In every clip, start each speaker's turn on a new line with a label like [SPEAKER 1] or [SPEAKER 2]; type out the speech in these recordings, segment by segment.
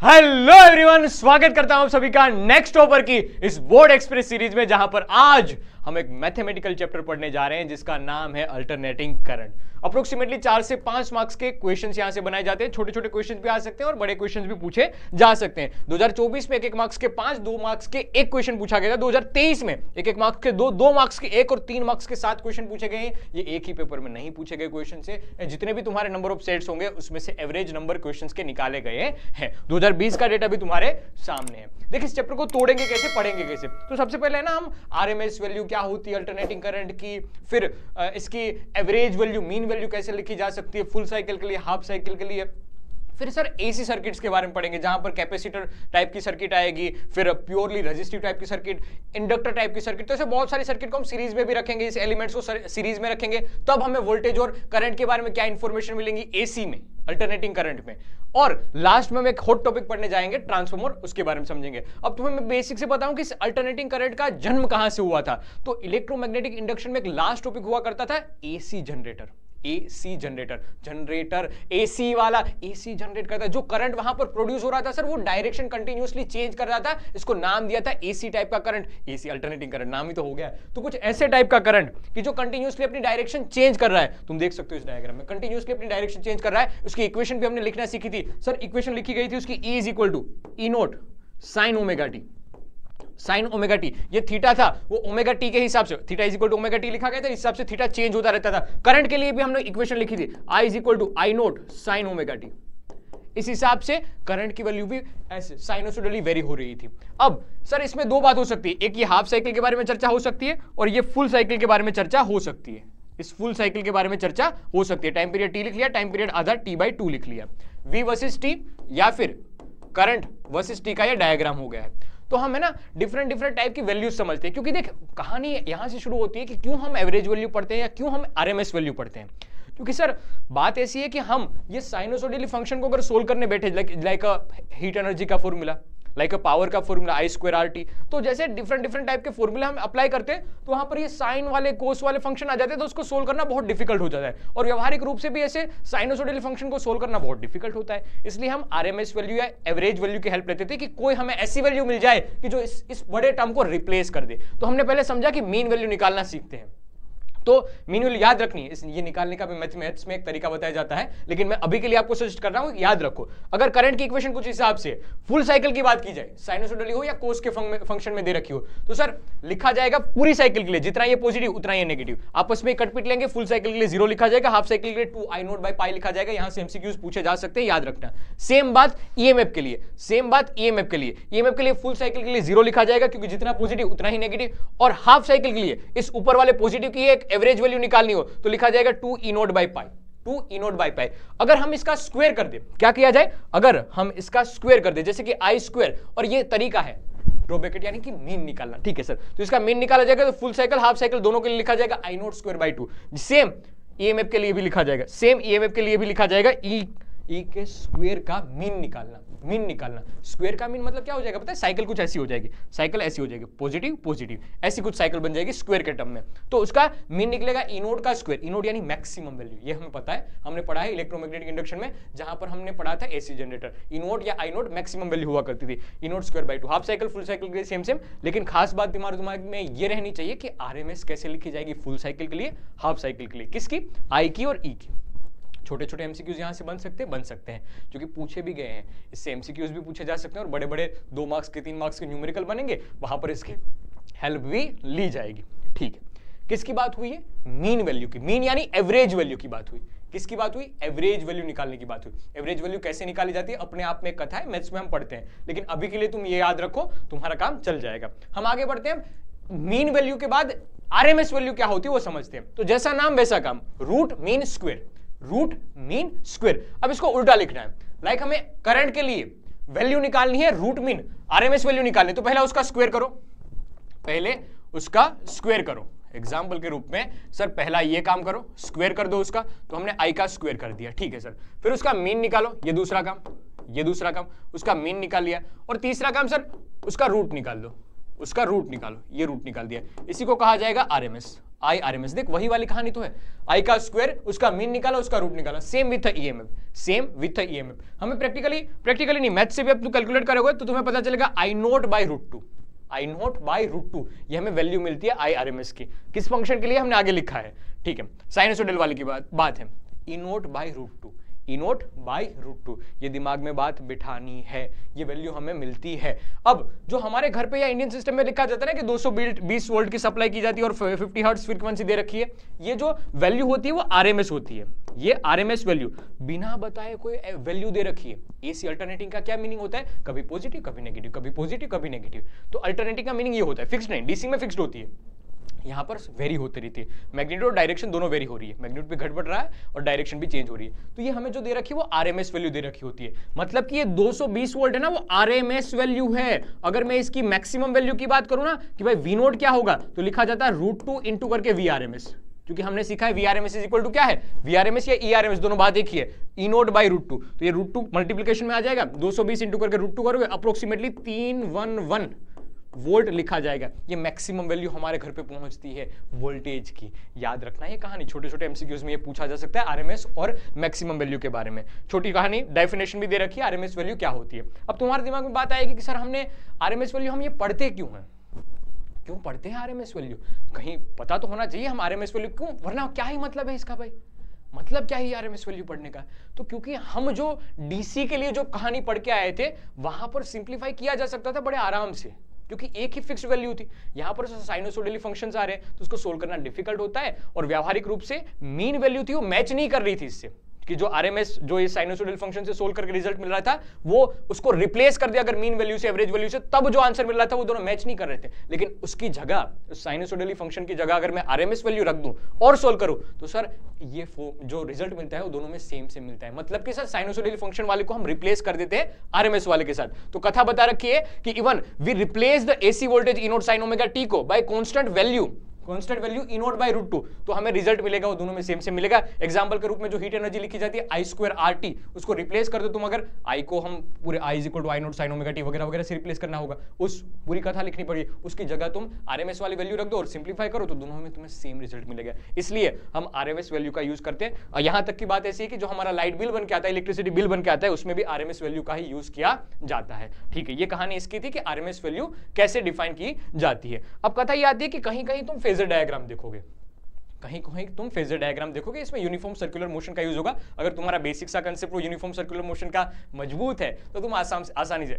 [SPEAKER 1] Hello everyone, स्वागत करता हूं आप सभी का नेक्स्ट टॉपर की इस बोर्ड एक्सप्रेस सीरीज में, जहां पर आज हम एक मैथमेटिकल चैप्टर पढ़ने जा रहे हैं जिसका नाम है अल्टरनेटिंग करंट। अप्रोक्सीमेटली 4 से 5 मार्क्स के क्वेश्चंस यहां से बनाए जाते हैं। छोटे छोटे क्वेश्चंस भी आ सकते हैं और बड़े क्वेश्चंस भी पूछे जा सकते हैं। 2024 में एक मार्क्स के 5, 2 मार्क्स के एक क्वेश्चन पूछा गया था। 2023 में एक मार्क्स के 2 मार्क्स के 1 और 3 मार्क्स के 7 क्वेश्चन पूछे गए हैं। ये एक ही पेपर में नहीं पूछे गए क्वेश्चन से, जितने भी तुम्हारे नंबर ऑफ सेट्स होंगे उसमें से एवरेज नंबर क्वेश्चंस के निकाले गए हैं। 2020 का डेटा भी तुम्हारे सामने है। देखिए इस चैप्टर को तोड़ेंगे कैसे, पढ़ेंगे कैसे। तो सबसे पहले ना हम आरएमएस वैल्यू क्या होती है अल्टरनेटिंग करंट की, फिर इसकी एवरेज वैल्यू, मीन वैल्यू कैसे लिखी जा सकती है फुल साइकिल के लिए, हाफ साइकिल के लिए। फिर सर एसी सर्किट्स के बारे में पढ़ेंगे, जहां पर कैपेसिटर टाइप की सर्किट आएगी, फिर प्योरली रेजिस्टिव टाइप की सर्किट, इंडक्टर टाइप की सर्किट। तो ऐसे बहुत सारी सर्किट को हम सीरीज में भी रखेंगे, इस एलिमेंट्स को सीरीज में रखेंगे। तब हमें वोल्टेज और करंट के बारे में क्या इंफॉर्मेशन मिलेंगी एसी में, अल्टरनेटिंग करंट में। और लास्ट में हम एक हॉट टॉपिक पढ़ने जाएंगे ट्रांसफार्मर, उसके बारे में समझेंगे। अब तुम्हें मैं बेसिक से बताऊं कि अल्टरनेटिंग करंट का जन्म कहां से हुआ था। तो इलेक्ट्रोमैग्नेटिक इंडक्शन में एक लास्ट टॉपिक हुआ करता था AC generator. AC generator AC वाला एसी जनरेट करता है। जो करंट वहां पर प्रोड्यूस हो रहा था सर, वो डायरेक्शन कंटिन्यूअसली चेंज कर रहा था। इसको नाम दिया था एसी टाइप का करंट, एसी अल्टरनेटिंग करंट, नाम ही तो हो गया। तो कुछ ऐसे टाइप का करंट कि जो कंटिन्यूअसली अपनी डायरेक्शन चेंज कर रहा है। तुम देख सकते हो इस डायग्राम में, कंटिन्यूअसली अपनी डायरेक्शन चेंज कर रहा है। उसकी इक्वेशन भी हमने लिखना सीखी थी सर। इक्वेशन लिखी गई थी उसकी, E is equal to E nought sine omega t. Sine omega t, ये थीटा था, वो ओमेगा टी के हिसाब से, theta is equal to omega t लिखा गया था। इस हिसाब से थीटा चेंज होता रहता था। करंट के लिए भी हमने इक्वेशन लिखी थी, I is equal to I nought sine omega t. इस हिसाब से करंट की वैल्यू भी ऐसे साइनोसोइडली वेरी हो रही थी। अब सर इसमें दो बात हो सकती है, एक ये हाफ साइकिल के बारे में चर्चा हो सकती है और ये फुल साइकिल के बारे में चर्चा हो सकती है। इस फुल साइकिल के बारे में चर्चा हो सकती है। टाइम पीरियड टी लिख लिया, टाइम पीरियड आधा T/2 लिख लिया। V वर्सेस टी या फिर करंट वर्सेस टी का ये डायग्राम हो गया है। तो हम है ना डिफरेंट टाइप की वैल्यूज समझते हैं, क्योंकि देख कहानी यहां से शुरू होती है कि क्यों हम एवरेज वैल्यू पढ़ते हैं या क्यों हम आरएमएस वैल्यू पढ़ते हैं। क्योंकि सर बात ऐसी है कि हम ये साइनोसोइडल फंक्शन को अगर सोल्व करने बैठे, लाइक हीट एनर्जी का फॉर्मूला, लाइक पावर का फॉर्मूला I²RT, तो जैसे डिफरेंट टाइप के फॉर्मूला हम अप्लाई करते हैं तो वहां पर ये साइन वाले कोस वाले फंक्शन आ जाते हैं, तो उसको सोल्व करना बहुत डिफिकल्ट हो जाता है। और व्यवहारिक रूप से भी ऐसे साइनोसोइडल फंक्शन को सोल्व करना बहुत डिफिकल्ट होता है। इसलिए हम आरएमएस वैल्यू या एवरेज वैल्यू की हेल्प लेते थे कि कोई हमें ऐसी वैल्यू मिल जाए कि जो इस बड़े टर्म को रिप्लेस कर दे। तो हमने पहले समझा कि मीन वैल्यू निकालना सीखते हैं। तो मीन वैल्यू याद रखनी है, ये निकालने का भी मैथ्स में एक तरीका बताया जाता है, लेकिन मैं अभी के लिए आपको सजेस्ट कर रहा हूं याद रखो। अगर करंट की इक्वेशन कुछ हिसाब से फुल साइकिल की बात की जाए, साइनोसोइडली हो या कोस के फंक्शन में दे रखी हो, तो सर लिखा जाएगा पूरी साइकिल के लिए जितना ये पॉजिटिव उतना ये नेगेटिव, आपस में कट पीट लेंगे। फुल साइकिल के लिए 0 लिखा जाएगा, हाफ साइकिल के लिए 2I0/π लिखा जाएगा। यहां से एमसीक्यूज पूछे जा सकते हैं, याद रखना। सेम बात ईएमएफ के लिए, ईएमएफ के लिए फुल साइकिल के लिए 0 लिखा जाएगा, क्योंकि जितना पॉजिटिव उतना ही नेगेटिव। और हाफ साइकिल के लिए इस ऊपर वाले पॉजिटिव की एक एवरेज वैल्यू निकालनी तो लिखा जाएगा 2E0/π, 2E0/π। अगर हम इसका स्क्वायर कर दे, क्या किया जाए, अगर हम इसका स्क्वायर कर दे, जैसे कि I², और ये तरीका है रो ब्रैकेट यानी कि मीन निकालना, ठीक है सर। तो इसका मीन निकाला जाएगा तो फुल साइकिल हाफ साइकिल दोनों के लिए लिखा जाएगा I0²/2। सेम ईएमएफ के लिए भी लिखा जाएगा, ई के स्क्वायर का मीन निकालना। स्क्वायर का मीन मतलब क्या हो जाएगा पता है, साइकिल कुछ ऐसी हो जाएगी, साइकिल ऐसी हो जाएगी, पॉजिटिव ऐसी कुछ साइकिल बन जाएगी स्क्वायर के टर्म में। तो उसका मीन निकलेगा E0 का स्क्वायर। E0 यानी मैक्सिमम वैल्यू, ये हमें पता है, हमने पढ़ा है इलेक्ट्रोमैग्नेटिक इंडक्शन में, जहां पर हमने पढ़ा था एसी जनरेटर। E0 या I0 मैक्सिमम वैल्यू हुआ करती थी, E0²/2। Half cycle full cycle के लिए सेम। लेकिन खास बात तुम्हारे दिमाग में ये रहनी चाहिए कि आरएमएस कैसे लिखी जाएगी फुल साइकिल के लिए, हाफ साइकिल के लिए, किसकी, आई की और ई की। छोटे एमसीक्यूज यहां से बन सकते हैं, जो कि पूछे भी गए हैं। इससे एमसीक्यूज भी पूछे जा सकते हैं और बड़े 2 मार्क्स के 3 मार्क्स के न्यूमेरिकल बनेंगे, वहां पर इसकी हेल्प भी ली जाएगी। ठीक है, किसकी बात हुई है, मीन वैल्यू की, मीन यानी एवरेज वैल्यू की बात हुई। किसकी बात हुई, एवरेज वैल्यू निकालने की बात हुई। एवरेज वैल्यू कैसे निकाली जाती है अपने आप में एक कथा है, मैथ्स में हम पढ़ते हैं, लेकिन अभी के लिए तुम ये याद रखो, तुम्हारा काम चल जाएगा। हम आगे बढ़ते हैं, मीन वैल्यू के बाद आरएमएस वैल्यू क्या होती है वो समझते हैं। तो जैसा नाम वैसा काम, रूट मीन स्क्वायर। अब इसको उल्टा लिखना है, लाइक हमें करंट के लिए वैल्यू निकालनी है रूट मीन, आरएमएस वैल्यू निकालनी, तो पहले उसका स्क्वायर करो। एग्जाम्पल के रूप में सर पहला ये काम करो, स्क्वायर कर दो उसका, तो हमने आई का स्क्वायर कर दिया, ठीक है सर। फिर उसका मीन निकालो, ये दूसरा काम, उसका मीन निकाल लिया। और तीसरा काम सर उसका रूट निकाल दो, उसका रूट निकालो, ये रूट निकाल दिया, इसी को कहा जाएगा आरएमएस, आई आरएमएस। देख वही वाली कहानी तो है, आई का स्क्वायर, उसका मीन निकाला, उसका रूट निकाला, same with EMF, same with EMF. हमें प्रैक्टिकली नहीं, मैथ से भी अब तू कैलकुलेट करोगे तो तुम्हें पता चलेगा I nought by root two, I nought by root two, ये हमें वैल्यू मिलती है आई आरएमएस की। किस फंक्शन के लिए हमने आगे लिखा है, ठीक है, साइनसोइडल वाली की बात है, E nought by root two, E nought by root two, ये दिमाग में बात बिठानी है, ये वैल्यू हमें मिलती है। अब जो हमारे घर पे या इंडियन सिस्टम में लिखा जाता है ना कि 220 वोल्ट की सप्लाई की जाती है और 50 हर्ट्ज फ्रीक्वेंसी दे रखी है, ये जो वैल्यू होती है वो आरएमएस होती है। ये आरएमएस वैल्यू बिना बताए कोई वैल्यू दे रखी है। एसी अल्टरनेटिंग का क्या मीनिंग होता है, कभी पॉजिटिव कभी नेगेटिव, कभी पॉजिटिव कभी नेगेटिव। तो अल्टरनेटिंग का मीनिंग ये होता है, फिक्स्ड नहीं, डीसी में फिक्स्ड होती है, यहाँ पर वेरी होती रहती है, मैग्नीट्यूड और डायरेक्शन दोनों वेरी हो रही है, मैग्नीट्यूड भी घट बढ़ रहा है और डायरेक्शन भी चेंज हो रही है। तो ये हमें जो दे रखी है वो आरएमएस वैल्यू दे रखी होती है, मतलब कि ये 220 वोल्ट है ना, वो आरएमएस वैल्यू है। अगर मैं इसकी मैक्सिमम वैल्यू की बात करूं ना कि भाई वी नोट क्या होगा, तो लिखा जाता है √2 इंटू करके वी आरएमएस, क्योंकि हमने सीखा है V RMS is equal to क्या है, वी आरएमएस या ई आरएमएस, दोनों बात एक ही है, ई नोट बाई √2। तो ये √2 मल्टीप्लीकेशन में आ जाएगा, 220 इंटू करके √2 करोगे, अप्रोक्सीमेटली 311 वोल्ट लिखा जाएगा। ये मैक्सिमम वैल्यू हमारे घर पे पहुंचती है वोल्टेज की। याद रखना ये कहानी, छोटे छोटे एमसीक्यूज में ये पूछा जा सकता है आरएमएस और मैक्सिमम वैल्यू के बारे में। छोटी कहानी, डेफिनेशन भी दे रखी है आरएमएस वैल्यू क्या होती है। अब तुम्हारे दिमाग में बात आएगी कि सर हमने आरएमएस वैल्यू हम ये पढ़ते क्यों हैं, क्यों पढ़ते हैं आरएमएस वैल्यू, कहीं पता तो होना चाहिए हम आरएमएस वैल्यू क्यों, वरना क्या ही मतलब है इसका भाई, मतलब क्या है आरएमएस वैल्यू पढ़ने का। तो क्योंकि हम जो डीसी के लिए जो कहानी पढ़ के आए थे वहां पर सिंप्लीफाई किया जा सकता था बड़े आराम से, क्योंकि एक ही फिक्स्ड वैल्यू थी। यहां पर साइनोसोइडली फंक्शंस आ रहे हैं तो उसको सोल्व करना डिफिकल्ट होता है, और व्यावहारिक रूप से मीन वैल्यू थी वो मैच नहीं कर रही थी इससे, कि जो आरएमएस जो ये साइनोसोइडल फंक्शन से सोल्व करके रिजल्ट मिल रहा था वो उसको रिप्लेस कर दिया अगर मीन वैल्यू से, एवरेज वैल्यू से, तब जो आंसर मिल रहा था वो दोनों मैच नहीं कर रहे थे। लेकिन उसकी जगह साइनोसोइडली फंक्शन की जगह अगर मैं आरएमएस वैल्यू रख दूं और सोल्व करूं तो सर ये जो रिजल्ट मिलता है वो दोनों में सेम सेम मिलता है, मतलब कि सर साइनोसोइडली फंक्शन वाले को हम रिप्लेस कर देते हैं आरएमएस वाले के साथ। तो कथा बता रखी है कि even we replace the AC voltage E nought sine omega t को by constant value E nought by √2, तो हमें रिजल्ट मिलेगा वो दोनों में सेम सेम मिलेगा। एग्जांपल के रूप में जो हीट एनर्जी लिखी जाती है I² RT, उसको रिप्लेस कर दो तुम, अगर I को हम पूरे I equal to I nought sine omega t वगैरह वगैरह से रिप्लेस करना होगा, उस पूरी कथा लिखनी पड़ेगी, उसकी जगह तुम आरएमएस वाली वैल्यू रख दो और सिंप्लीफाई करो तो दोनों में तुम्हें सेम रिजल्ट मिलेगा। इसलिए हम आरएमएस वैल्यू का यूज करते हैं। और यहां तक की बात ऐसी है कि जो हमारा लाइट बिल बन के आता है, इलेक्ट्रिसिटी बिल बन के आता है, उसमें भी आरएमएस वैल्यू का ही यूज किया जाता है। ठीक है, ये कहानी इसकी थी कि आरएमएस वैल्यू कैसे डिफाइन की जाती है। अब कथा ये आती है कि कहीं कहीं तुम फेजर डायग्राम देखोगे, कहीं कहीं तुम फेजर डायग्राम देखोगे, इसमें यूनिफॉर्म सर्कुलर मोशन का यूज होगा। अगर तुम्हारा बेसिक सा कंसेप्ट वो यूनिफॉर्म सर्कुलर मोशन का मजबूत है तो तुम आसानी से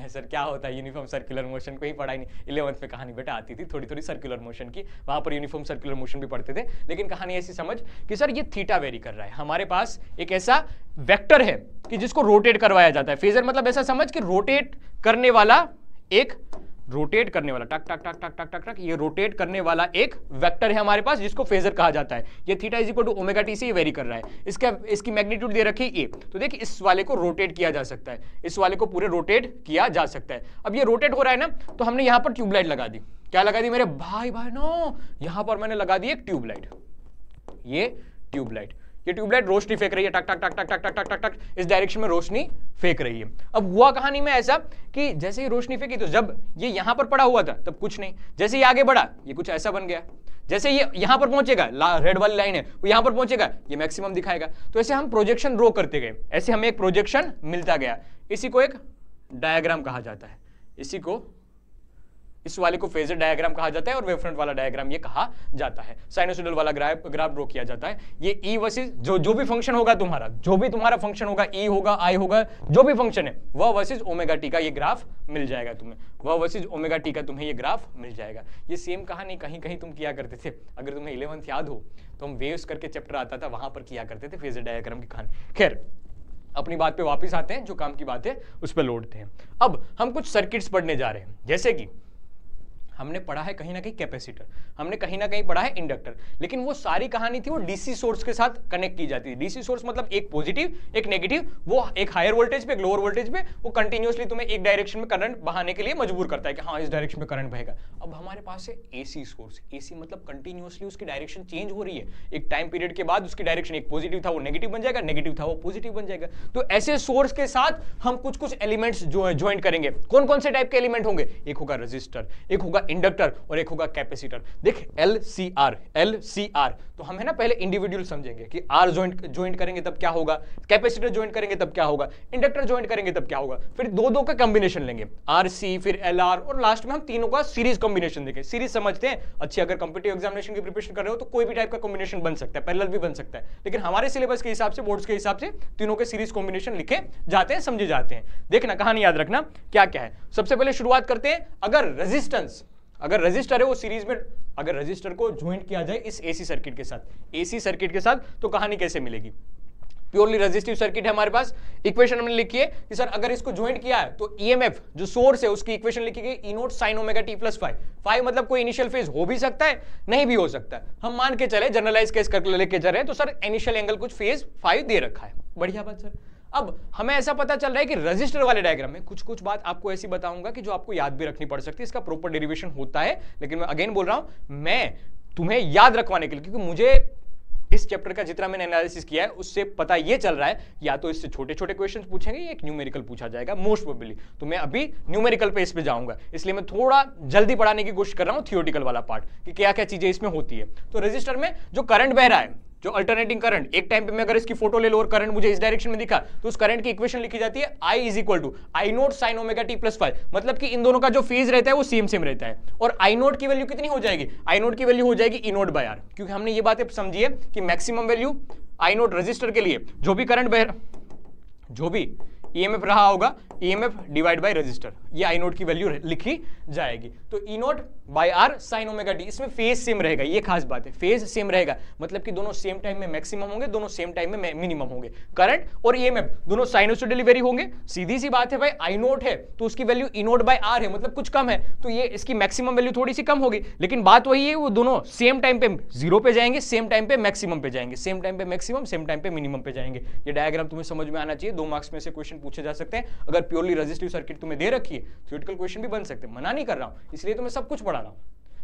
[SPEAKER 1] सर क्या होता है यूनिफॉर्म सर्कुलर मोशन, कोई पढ़ाई नहीं, 11th में कहानी बेटा आती थी थोड़ी थोड़ी सर्कुलर मोशन की, वहां पर यूनिफॉर्म सर्कुलर मोशन भी पढ़ते थे। लेकिन कहानी ऐसी समझ कि सर ये थीटा वेरी कर रहा है, हमारे पास एक ऐसा वेक्टर है कि जिसको रोटेट करवाया जाता है। फेजर मतलब ऐसा समझ कि रोटेट करने वाला एक रोटेट करने वाला टक टक टक टक टक टक टक, ये रोटेट करने वाला एक वेक्टर है हमारे पास जिसको फेजर कहा जाता है। ये theta is equal to omega t से ये वेरी कर रहा है, इसकी मैग्नीट्यूड दे रखी है a। तो देखिए इस वाले को रोटेट किया जा सकता है, इस वाले को पूरे रोटेट किया जा सकता है। अब ये रोटेट हो रहा है ना, तो हमने यहां पर ट्यूबलाइट लगा दी। क्या लगा दी मेरे भाई नो, यहां पर मैंने लगा दी एक ट्यूबलाइट, ये ट्यूबलाइट रोशनी फेंक रही है, टक टक टक टक टक टक टक टक टक, इस डायरेक्शन में रोशनी फेंक रही है। अब हुआ कहानी में ऐसा कि जैसे ही रोशनी फेंकी तो जब ये यहां पर पड़ा हुआ था तब कुछ नहीं, जैसे ये आगे बढ़ा ये कुछ ऐसा बन गया, जैसे ये यहां पर पहुंचेगा, रेड वाली लाइन है वो यहां पर पहुंचेगा, ये मैक्सिमम दिखाएगा। तो ऐसे हम प्रोजेक्शन ड्रॉ करते गए, ऐसे हमें एक प्रोजेक्शन मिलता गया। इसी को एक डायग्राम कहा जाता है, इस वाले को फेजर डायग्राम कहा जाता है और वेवफ्रंट वाला डायग्राम ये कहा जाता है। साइनोसोइडल वाला ग्राफ ड्रॉ किया जाता है। ये ई वर्सेस जो भी फंक्शन होगा तुम्हारा, जो भी तुम्हारा फंक्शन होगा, ई होगा, आई होगा, जो भी फंक्शन है वह वर्सेस ओमेगा टी का ये ग्राफ मिल जाएगा तुम्हें, वह वर्सेस ओमेगा टी का तुम्हें ये ग्राफ मिल जाएगा। ये सेम कहानी कहीं कहीं तुम किया करते थे, अगर तुम्हें 11th याद हो तो हम वेव्स करके चैप्टर आता था, वहां पर किया करते थे फेजर डायग्राम की कहानी। खैर अपनी बात पे वापस आते हैं, जो काम की बात है उस पर लौटते हैं। अब हम कुछ सर्किट्स पढ़ने जा रहे हैं, जैसे कि हमने पढ़ा है कहीं ना कहीं कैपेसिटर, हमने कहीं ना कहीं पढ़ा है इंडक्टर, लेकिन वो सारी कहानी थी वो डीसी सोर्स के साथ कनेक्ट की जाती है। डीसी सोर्स मतलब एक पॉजिटिव एक नेगेटिव, वो एक हायर वोल्टेज पे एक लोअर वोल्टेज पे वो कंटिन्यूअसली तुम्हें एक डायरेक्शन में करंट बहाने के लिए मजबूर करता है कि हाँ इस डायरेक्शन में करंट बहेगा। अब हमारे पास है एसी सोर्स, एसी मतलब कंटिन्यूअसली उसकी डायरेक्शन चेंज हो रही है, एक टाइम पीरियड के बाद उसकी डायरेक्शन एक पॉजिटिव था वो नेगेटिव बन जाएगा, नेगेटिव था वो पॉजिटिव बन जाएगा। तो ऐसे सोर्स के साथ हम कुछ कुछ एलिमेंट्स जो है ज्वाइन करेंगे। कौन कौन से टाइप के एलिमेंट होंगे? एक होगा रेजिस्टर, एक होगा इंडक्टर और एक होगा कैपेसिटर। देख LCR, तो हम है ना पहले इंडिविजुअल समझेंगे कि R ज्वाइंट करेंगे तब क्या होगा, कैपेसिटर ज्वाइंट करेंगे तब क्या होगा, इंडक्टर ज्वाइंट करेंगे तब क्या होगा, फिर दो का कॉम्बिनेशन लेंगे RC फिर LR और लास्ट में हम तीनों का सीरीज कॉम्बिनेशन देखें। सीरीज समझते हैं अच्छी, अगर कॉम्पिटिटिव एग्जामिनेशन की प्रिपरेशन कर रहे हो तो कोई भी टाइप का कॉम्बिनेशन बन सकता है, पैरेलल भी बन सकता है, लेकिन हमारे सिलेबस के हिसाब से बोर्ड्स के हिसाब से तीनों के सीरीज कॉम्बिनेशन लिखे जाते हैं, समझे जाते हैं। देखना कहानी याद रखना क्या क्या है। सबसे पहले शुरुआत करते हैं, अगर रजिस्टर है वो सीरीज में, अगर रजिस्टर को ज्वाइंट किया जाए इस एसी सर्किट के साथ, एसी सर्किट के साथ, तो कहानी कैसे मिलेगी? प्योरली रेजिस्टिव सर्किट है हमारे पास, इक्वेशन हमने लिखी है कि सर अगर इसको ज्वाइंट किया है तो ईएमएफ जो सोर्स है उसकी इक्वेशन लिखी गई E note sine omega t plus 5 मतलब कोई इनिशियल फेज हो भी सकता है नहीं भी हो सकता है, हम मान के चले जनरलाइज केस करके लेके जा रहे हैं, तो सर इनिशियल एंगल कुछ फेज 5 दे रखा है, बढ़िया बात सर। अब हमें ऐसा पता चल रहा है कि रजिस्टर वाले डायग्राम में कुछ कुछ बात आपको ऐसी बताऊंगा कि जो आपको याद भी रखनी पड़ सकती है, इसका प्रॉपर डेरिवेशन होता है, लेकिन मैं अगेन बोल रहा हूं मैं तुम्हें याद रखवाने के लिए, क्योंकि मुझे इस चैप्टर का जितना मैंने एनालिसिस किया है उससे पता ये चल रहा है या तो इससे छोटे छोटे क्वेश्चंस पूछेंगे या एक न्यूमेरिकल पूछा जाएगा मोस्ट प्रोबेबली, तो मैं अभी न्यूमेरिकल पे इस पे जाऊंगा, इसलिए मैं थोड़ा जल्दी पढ़ाने की कोशिश कर रहा हूं थियोरेटिकल वाला पार्ट कि क्या क्या चीजें इसमें होती है। तो रजिस्टर में जो करंट बह रहा है, जो अल्टरनेटिंग करंट, एक टाइम पे मैं अगर इसकी फोटो ले लो और करंट मुझे इस डायरेक्शन में दिखा तो उस करंट की इक्वेशन लिखी जाती है I is equal to I nought sine omega t plus 5, मतलब कि इन दोनों का जो फेज रहता है वो सेम रहता है, और आई नोट की वैल्यू कितनी हो जाएगी? आई नोट की वैल्यू हो जाएगी E नोट बाय आर, क्योंकि हमने ये बातें समझी है कि मैक्सिमम वैल्यू आई नोट रजिस्टर के लिए जो भी करंट बह, जो भी ईएमएफ रहा होगा, ईएमएफ डिवाइड बाय रजिस्टर, ये आई नोट की वैल्यू लिखी जाएगी। तो E nought by R sine omega t, इसमें फेज सेम रहेगा, ये खास बात है, फेज सेम रहेगा, मतलब कि दोनों सेम टाइम में मैक्सिमम होंगे, दोनों सेम टाइम में मिनिमम होंगे। करंट और ईएमएफ दोनों साइनोसॉइडली वेरी होंगे, सीधी सी बात है भाई, आई नोट है तो उसकी value E nought by R है, मतलब कुछ कम है, तो ये इसकी मैक्सिमम वैल्यू थोड़ी सी कम होगी, लेकिन बात वही है वो दोनों सेम टाइम पे जीरो पे जाएंगे, सेम टाइम पे मैक्सिमम पे जाएंगे, सेम टाइम पे मैक्सिमम, सेम टाइम पे मिनिमम पे जाएंगे। ये डायग्राम तुम्हें समझ में आना चाहिए, 2 मार्क्स में से क्वेश्चन पूछे जा सकते हैं, अगर प्योरली रेजिस्टिव सर्किट तुम्हें दे रखी है थ्योरेटिकल क्वेश्चन भी बन सकते हैं, मना नहीं कर रहा हूं, इसलिए तो मैं सब कुछ पढ़ा रहा हूं,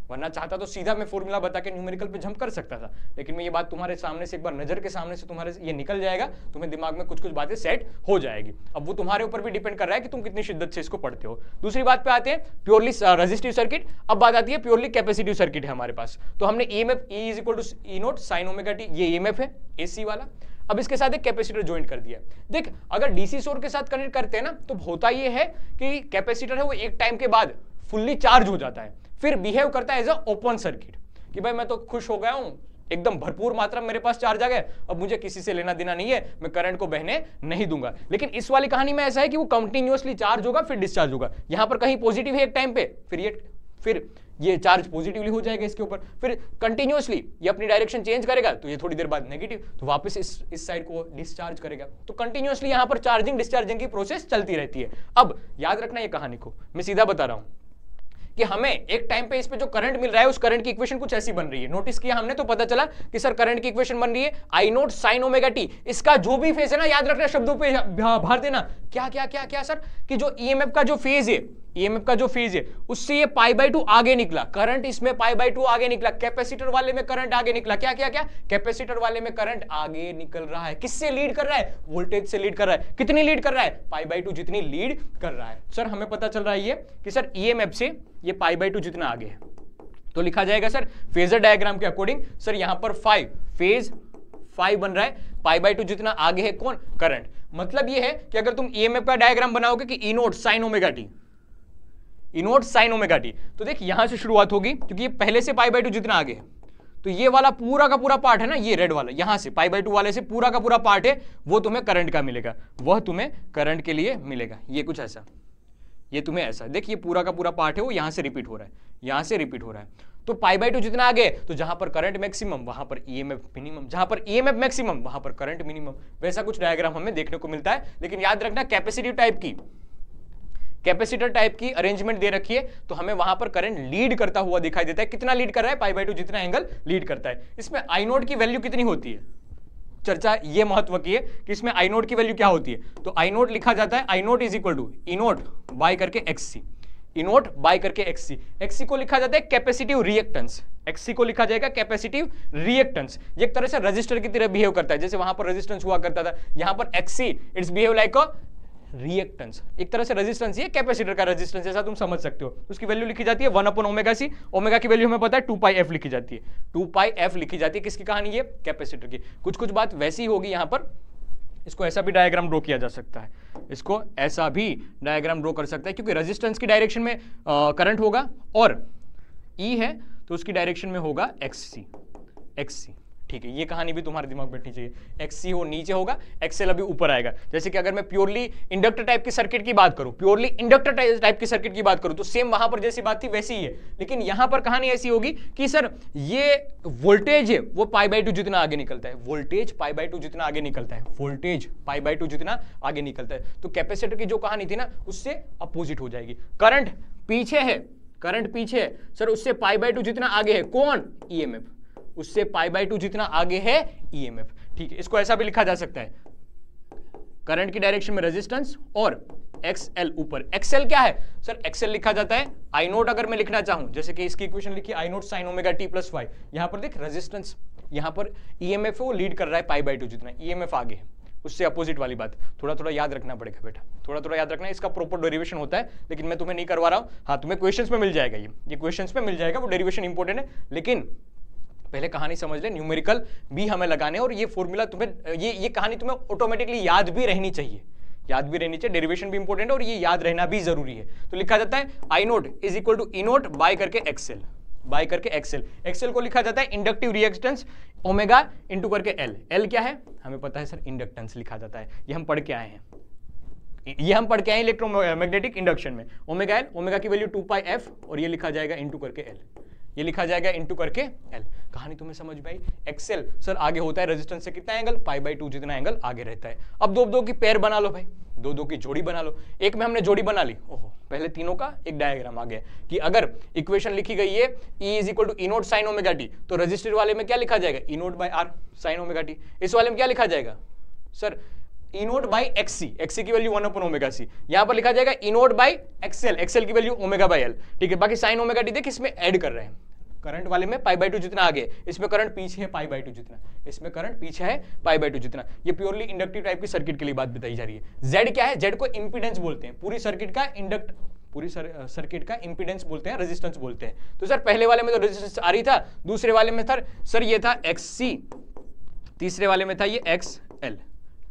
[SPEAKER 1] वरना चाहता तो सीधा मैं फॉर्मूला बता के न्यूमेरिकल पे जंप कर सकता था, लेकिन मैं ये बात तुम्हारे सामने से एक बार नजर के सामने से तुम्हारे ये निकल जाएगा, तुम्हें दिमाग में कुछ कुछ बातें सेट हो जाएगी। अब वो तुम्हारे ऊपर भी डिपेंड कर रहा है कि तुम कितनी शिद्दत से इसको पढ़ते हो। दूसरी बात पे आते हैं प्योरली रेजिस्टिव सर्किट, अब बात आती है प्योरली कैपेसिटिव सर्किट है हमारे पास, तो हमने EMF E is equal to E nought sine omega t, ये ईएमएफ है एसी वाला। अब इसके साथ एक कैपेसिटर ज्वाइंट कर दिया, देख अगर डीसी सोर्स के साथ कनेक्ट करते हैं ना तो होता ये है कि कैपेसिटर है वो एक टाइम के बाद फुल्ली चार्ज हो जाता है, फिर बिहेव करता है एज अ ओपन सर्किट कि भाई मैं तो खुश हो गया हूं, एकदम भरपूर मात्रा में मेरे पास चार्ज आ गया, अब मुझे किसी से लेना देना नहीं है, मैं करंट को बहने नहीं दूंगा। लेकिन इस वाली कहानी में ऐसा है कि वो कंटिन्यूअसली चार्ज होगा फिर डिस्चार्ज होगा, यहां पर कहीं पॉजिटिव है एक टाइम पे, फिर ये चार्ज पॉजिटिवली हो जाएगा इसके ऊपर, फिर कंटिन्यूअसली ये अपनी डायरेक्शन चेंज करेगा तो ये थोड़ी देर बाद नेगेटिव, तो वापस इस साइड को डिस्चार्ज करेगा, तो कंटिन्यूअसली यहां पर चार्जिंग डिस्चार्जिंग की प्रोसेस चलती रहती है। अब याद रखना ये कहानी को, मैं सीधा बता रहा हूं कि हमें एक टाइम पे इस पे जो करंट मिल रहा है उस करंट की इक्वेशन कुछ ऐसी बन रही है, नोटिस किया हमने तो पता चला कि सर करंट की इक्वेशन बन रही है I nought sine omega T, इसका जो भी फेज है ना याद रखना, शब्दों पे भर देना, क्या क्या क्या क्या सर कि जो ईएमएफ का जो फेज है, ईएमएफ का जो फेज है उससे ये π/2 आगे निकला, करंट इसमें π/2 आगे निकला, कैपेसिटर वाले में करंट आगे निकला, क्या क्या क्या कैपेसिटर वाले में करंट आगे निकल रहा है, किससे लीड कर रहा है? वोल्टेज से लीड कर रहा है, कितनी लीड कर रहा है? π/2 जितनी लीड कर रहा है। सर हमें पता चल रहा है ये कि सर ईएमएफ से ये π/2 जितना आगे है, तो लिखा जाएगा सर फेजर डायग्राम के अकॉर्डिंग, सर यहां पर 5 फेज 5 बन रहा है, π/2 जितना आगे है कौन? करंट। मतलब ये है कि अगर तुम ईएमएफ का डायग्राम बनाओगे कि ई नोट साइन ओमेगा टी, ई नोट साइन ओमेगा टी, तो देख यहां से शुरुआत होगी क्योंकि ये पहले से π/2 जितना आगे है, तो ये वाला पूरा का पूरा पार्ट है ना, ये रेड वाला यहां से π/2 वाले से पूरा का पूरा पार्ट है, वो तुम्हें करंट का मिलेगा, वह तुम्हें करंट के लिए मिलेगा, ये कुछ ऐसा, ये तुम्हें ऐसा, देख ये पूरा का पूरा पार्ट है वो यहां से रिपीट हो रहा है, यहां से रिपीट हो रहा है, तो π/2 जितना आगे तो जहां पर करंट मैक्सिमम वहां पर ईएमएफ मिनिमम, जहां पर ईएमएफ मैक्सिमम वहां पर करंट मिनिमम, वैसा कुछ डायग्राम हमें देखने को मिलता है। लेकिन याद रखना कैपेसिटिव टाइप की, कैपेसिटर टाइप की अरेंजमेंट दे रखी है तो हमें वहां पर करंट लीड करता हुआ दिखाई देता है। कितना लीड कर रहा है? π/2 जितना एंगल लीड करता है। इसमें आई नोट की वैल्यू कितनी होती है? चर्चा ये महत्व की है कि इसमें आई नोट की वैल्यू क्या होती है। तो आई नोट लिखा जाता है, I nought is equal to E nought by करके एक्ससी, ई नोट बाय करके एक्ससी। एक्ससी को लिखा जाता है कैपेसिटिव रिएक्टेंस, एक्ससी को लिखा जाएगा कैपेसिटिव रिएक्टेंस। ये एक तरह से रजिस्टर की तरह बिहेव करता है, जैसे वहां पर रेजिस्टेंस हुआ करता था, यहां पर एक्ससी it's behave like a reactance. एक तरह से रेजिस्टेंस ये कैपेसिटर का रेजिस्टेंस, ऐसा तुम समझ सकते हो। उसकी वैल्यू लिखी जाती है 1/ωc। ओमेगा की वैल्यू हमें पता है 2πf लिखी जाती है, 2πf लिखी जाती है। किसकी कहानी है? कैपेसिटर की। कुछ कुछ बात वैसी होगी यहां पर। इसको ऐसा भी डायग्राम ड्रॉ किया जा सकता है, इसको ऐसा भी डायग्राम ड्रॉ कर सकता है, क्योंकि रेजिस्टेंस की डायरेक्शन में करंट होगा और ई है तो उसकी डायरेक्शन में होगा एक्ससी, एक्ससी। ठीक है, ये कहानी भी तुम्हारे दिमाग में बैठनी चाहिए। एक्ससी हो नीचे होगा, एक्सएल अभी ऊपर आएगा। जैसे कि अगर मैं प्योरली इंडक्टर टाइप की सर्किट की बात करूं, प्योरली इंडक्टर टाइप की सर्किट की बात करूं, तो सेम वहां पर जैसी बात थी वैसी ही है। लेकिन यहां पर कहानी ऐसी होगी कि सर ये वोल्टेज है वो π/2 जितना आगे निकलता है, वोल्टेज π/2 जितना आगे निकलता है, वोल्टेज π/2 जितना आगे निकलता है। तो कैपेसिटर की जो कहानी थी ना उससे अपोजिट हो जाएगी। करंट पीछे है, करंट पीछे है सर, उससे π/2 जितना आगे है कौन? ईएमएफ, उससे π/2 जितना आगे है ईएमएफ। ठीक है, इसको ऐसा भी लिखा जा सकता है, करंट की डायरेक्शन में रेजिस्टेंस और एक्सएल ऊपर। एक्सएल क्या है सर? एक्सएल लिखा जाता है आई नोट। अगर मैं लिखना चाहूं, जैसे कि इसकी इक्वेशन लिखी I nought sine omega t plus y, यहां पर देख रेजिस्टेंस, यहां पर ईएमएफ है वो लीड कर रहा है π/2 जितना, ईएमएफ आगे है, उससे अपोजिट वाली बात। थोड़ा थोड़ा याद रखना पड़ेगा बेटा, थोड़ा थोड़ा याद रखना। इसका प्रॉपर डेरिवेशन होता है, लेकिन मैं तुम्हें नहीं करवा रहा हूं। हाँ, तुम्हें क्वेश्चंस में मिल जाएगा, ये क्वेश्चंस में मिल जाएगा, वो डेरिवेशन इंपॉर्टेंट है। लेकिन पहले कहानी समझ ले, न्यूमेरिकल भी हमें लगाने, और ये फॉर्मूला तुम्हें ये कहानी तुम्हें ऑटोमेटिकली याद भी रहनी चाहिए, याद भी रहनी चाहिए। डेरिवेशन भी इंपॉर्टेंट है और ये याद रहना भी जरूरी है। तो लिखा जाता है I nought is equal to E nought by करके एक्सएल, बाय करके एक्सएल। एक्सएल को लिखा जाता है इंडक्टिव रिएक्टेंस ओमेगा इंटू करके एल। एल क्या है हमें पता है सर, इंडक्टेंस लिखा जाता है, ये हम पढ़ के आए हैं, ये हम पढ़ के आए इलेक्ट्रोमैग्नेटिक इंडक्शन में। ओमेगा एल, ओमेगा की वैल्यू 2πf और ये लिखा जाएगा इंटू करके एल, ये लिखा जाएगा इंटू करके एल। कहानी तुम्हें समझ में आई? एक्सएल सर आगे होता है रेजिस्टेंस से कितना एंगल? π/2 जितना एंगल आगे रहता है। अब दो दो की पेयर बना लो भाई, दो दो की जोड़ी बना लो। एक में हमने जोड़ी बना ली, ओहो, पहले तीनों का एक डायग्राम आ गया कि अगर इक्वेशन लिखी गई है E is equal to E nought sine omega t, तो रजिस्टर वाले में क्या लिखा जाएगा? E nought by R sine omega t. इस वाले में क्या लिखा जाएगा sir? E nought by XC, XC की वैल्यू 1/ωc। यहां पर लिखा जाएगा E nought by XL, XL की वैल्यू ओमेगा बाई एल। ठीक है, बाकी साइन ओमेगा टी देख इसमें ऐड कर रहे हैं। करंट वाले में π/2 जितना आगे, इसमें करंट पीछे है π/2 जितना, इसमें करंट पीछे है π/2 जितना। ये प्योरली इंडक्टिव टाइप की सर्किट के लिए बात बताई जा रही है। Z क्या है? Z को इंपीडेंस बोलते हैं, पूरी सर्किट का सर्किट का इंपीडेंस बोलते हैं, रेजिस्टेंस बोलते हैं। तो सर पहले वाले में तो रेजिस्टेंस आ रही था, दूसरे वाले में था सर ये था XC, तीसरे वाले में था ये XL।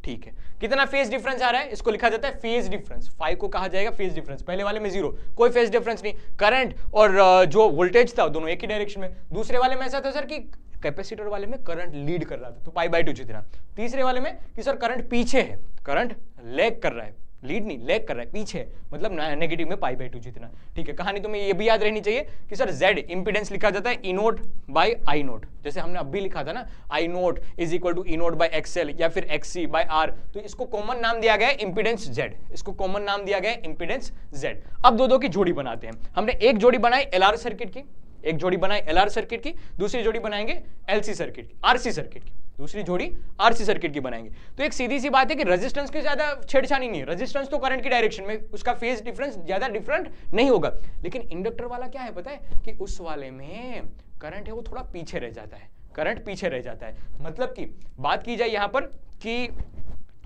[SPEAKER 1] ठीक है, कितना फेज डिफरेंस आ रहा है? इसको लिखा जाता है फेज डिफरेंस। फाई को कहा जाएगा फेज डिफरेंस। पहले वाले में 0, कोई फेज डिफरेंस नहीं, करंट और जो वोल्टेज था दोनों एक ही डायरेक्शन में। दूसरे वाले में ऐसा था सर कि कैपेसिटर वाले में करंट लीड कर रहा था तो π/2 जितना। तीसरे वाले में कि सर करंट पीछे है, करंट लैग कर रहा है, लीड नहीं लैग कर रहा है, पीछे है, मतलब नेगेटिव में π/2 जितना। ठीक है, कहानी तुम्हें ये भी याद रहनी चाहिए कि सर Z इंपीडेंस लिखा जाता है E nought by I nought, जैसे हमने अभी लिखा था ना I nought is equal to E nought by XL या फिर XC बाई आर। तो इसको कॉमन नाम दिया गया है इंपीडेंस Z, इसको कॉमन नाम दिया गया है इंपीडेंस Z। अब दो दो की जोड़ी बनाते हैं। हमने एक जोड़ी बनाई LR सर्किट की, एक जोड़ी बनाई LR सर्किट की, दूसरी जोड़ी बनाएंगे LC सर्किट की, RC सर्किट की, दूसरी जोड़ी RC सर्किट की बनाएंगे। तो एक सीधी सी बात है कि रेजिस्टेंस की ज्यादा छेड़छाड़ी नहीं है, रेजिस्टेंस तो करंट की डायरेक्शन में, उसका फेज डिफरेंस ज्यादा डिफरेंट नहीं होगा। लेकिन इंडक्टर वाला क्या है पता है कि उस वाले में करंट है वो थोड़ा पीछे रह जाता है, करंट पीछे रह जाता है। मतलब कि बात की जाए यहां पर कि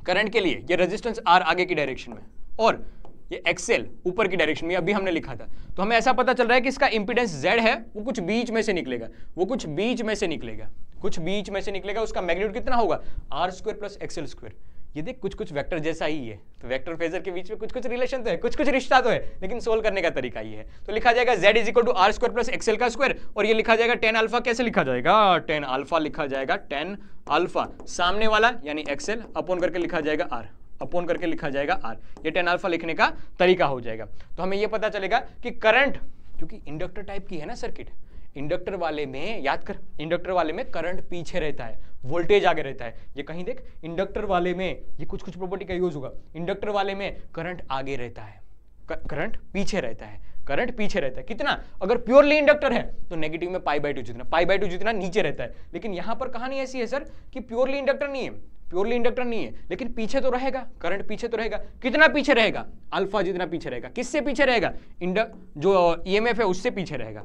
[SPEAKER 1] करंट के लिए ये रेजिस्टेंस R आगे की डायरेक्शन में और ये एक्सएल ऊपर की डायरेक्शन में, अभी हमने लिखा था। तो हमें ऐसा पता चल रहा है कि इसका इंपीडेंस Z है वो कुछ बीच में से निकलेगा, वो कुछ बीच में से निकलेगा, कुछ बीच में से निकलेगा। उसका मैग्नीट्यूड कितना होगा? R² plus XL²। ये देख कुछ कुछ वेक्टर जैसा ही है, तो वेक्टर फेजर के बीच में कुछ कुछ रिलेशन तो है, कुछ कुछ रिश्ता तो है, लेकिन सोल्व करने का तरीका ये है। तो लिखा जाएगा Z is equal to R² plus XL² और ये लिखा जाएगा tan अल्फा। कैसे लिखा जाएगा? tan अल्फा लिखा जाएगा, tan अल्फा सामने वाला यानी XL अपॉन करके लिखा जाएगा R, अपॉन करके लिखा जाएगा R। ये tan अल्फा लिखने का तरीका हो जाएगा। तो हमें ये पता चलेगा कि करंट, क्योंकि इंडक्टर टाइप की है ना सर्किट, इंडक्टर वाले में याद कर, इंडक्टर वाले में करंट पीछे रहता है, वोल्टेज आगे रहता है। ये कहीं देख, इंडक्टर वाले में ये कुछ कुछ प्रॉपर्टी का यूज होगा, इंडक्टर वाले में करंट आगे रहता है, करंट पीछे रहता है, करंट पीछे रहता है कितना, अगर प्योरली इंडक्टर है तो नेगेटिव में π/2 जितना, π/2 जितना नीचे रहता है। लेकिन यहां पर कहानी ऐसी है सर कि प्योरली इंडक्टर नहीं है, प्योरली इंडक्टर नहीं है, लेकिन पीछे तो रहेगा, करंट पीछे तो रहेगा। कितना पीछे रहेगा, अल्फा जितना पीछे रहेगा। किससे पीछे रहेगा, जो ईएमएफ है उससे पीछे रहेगा,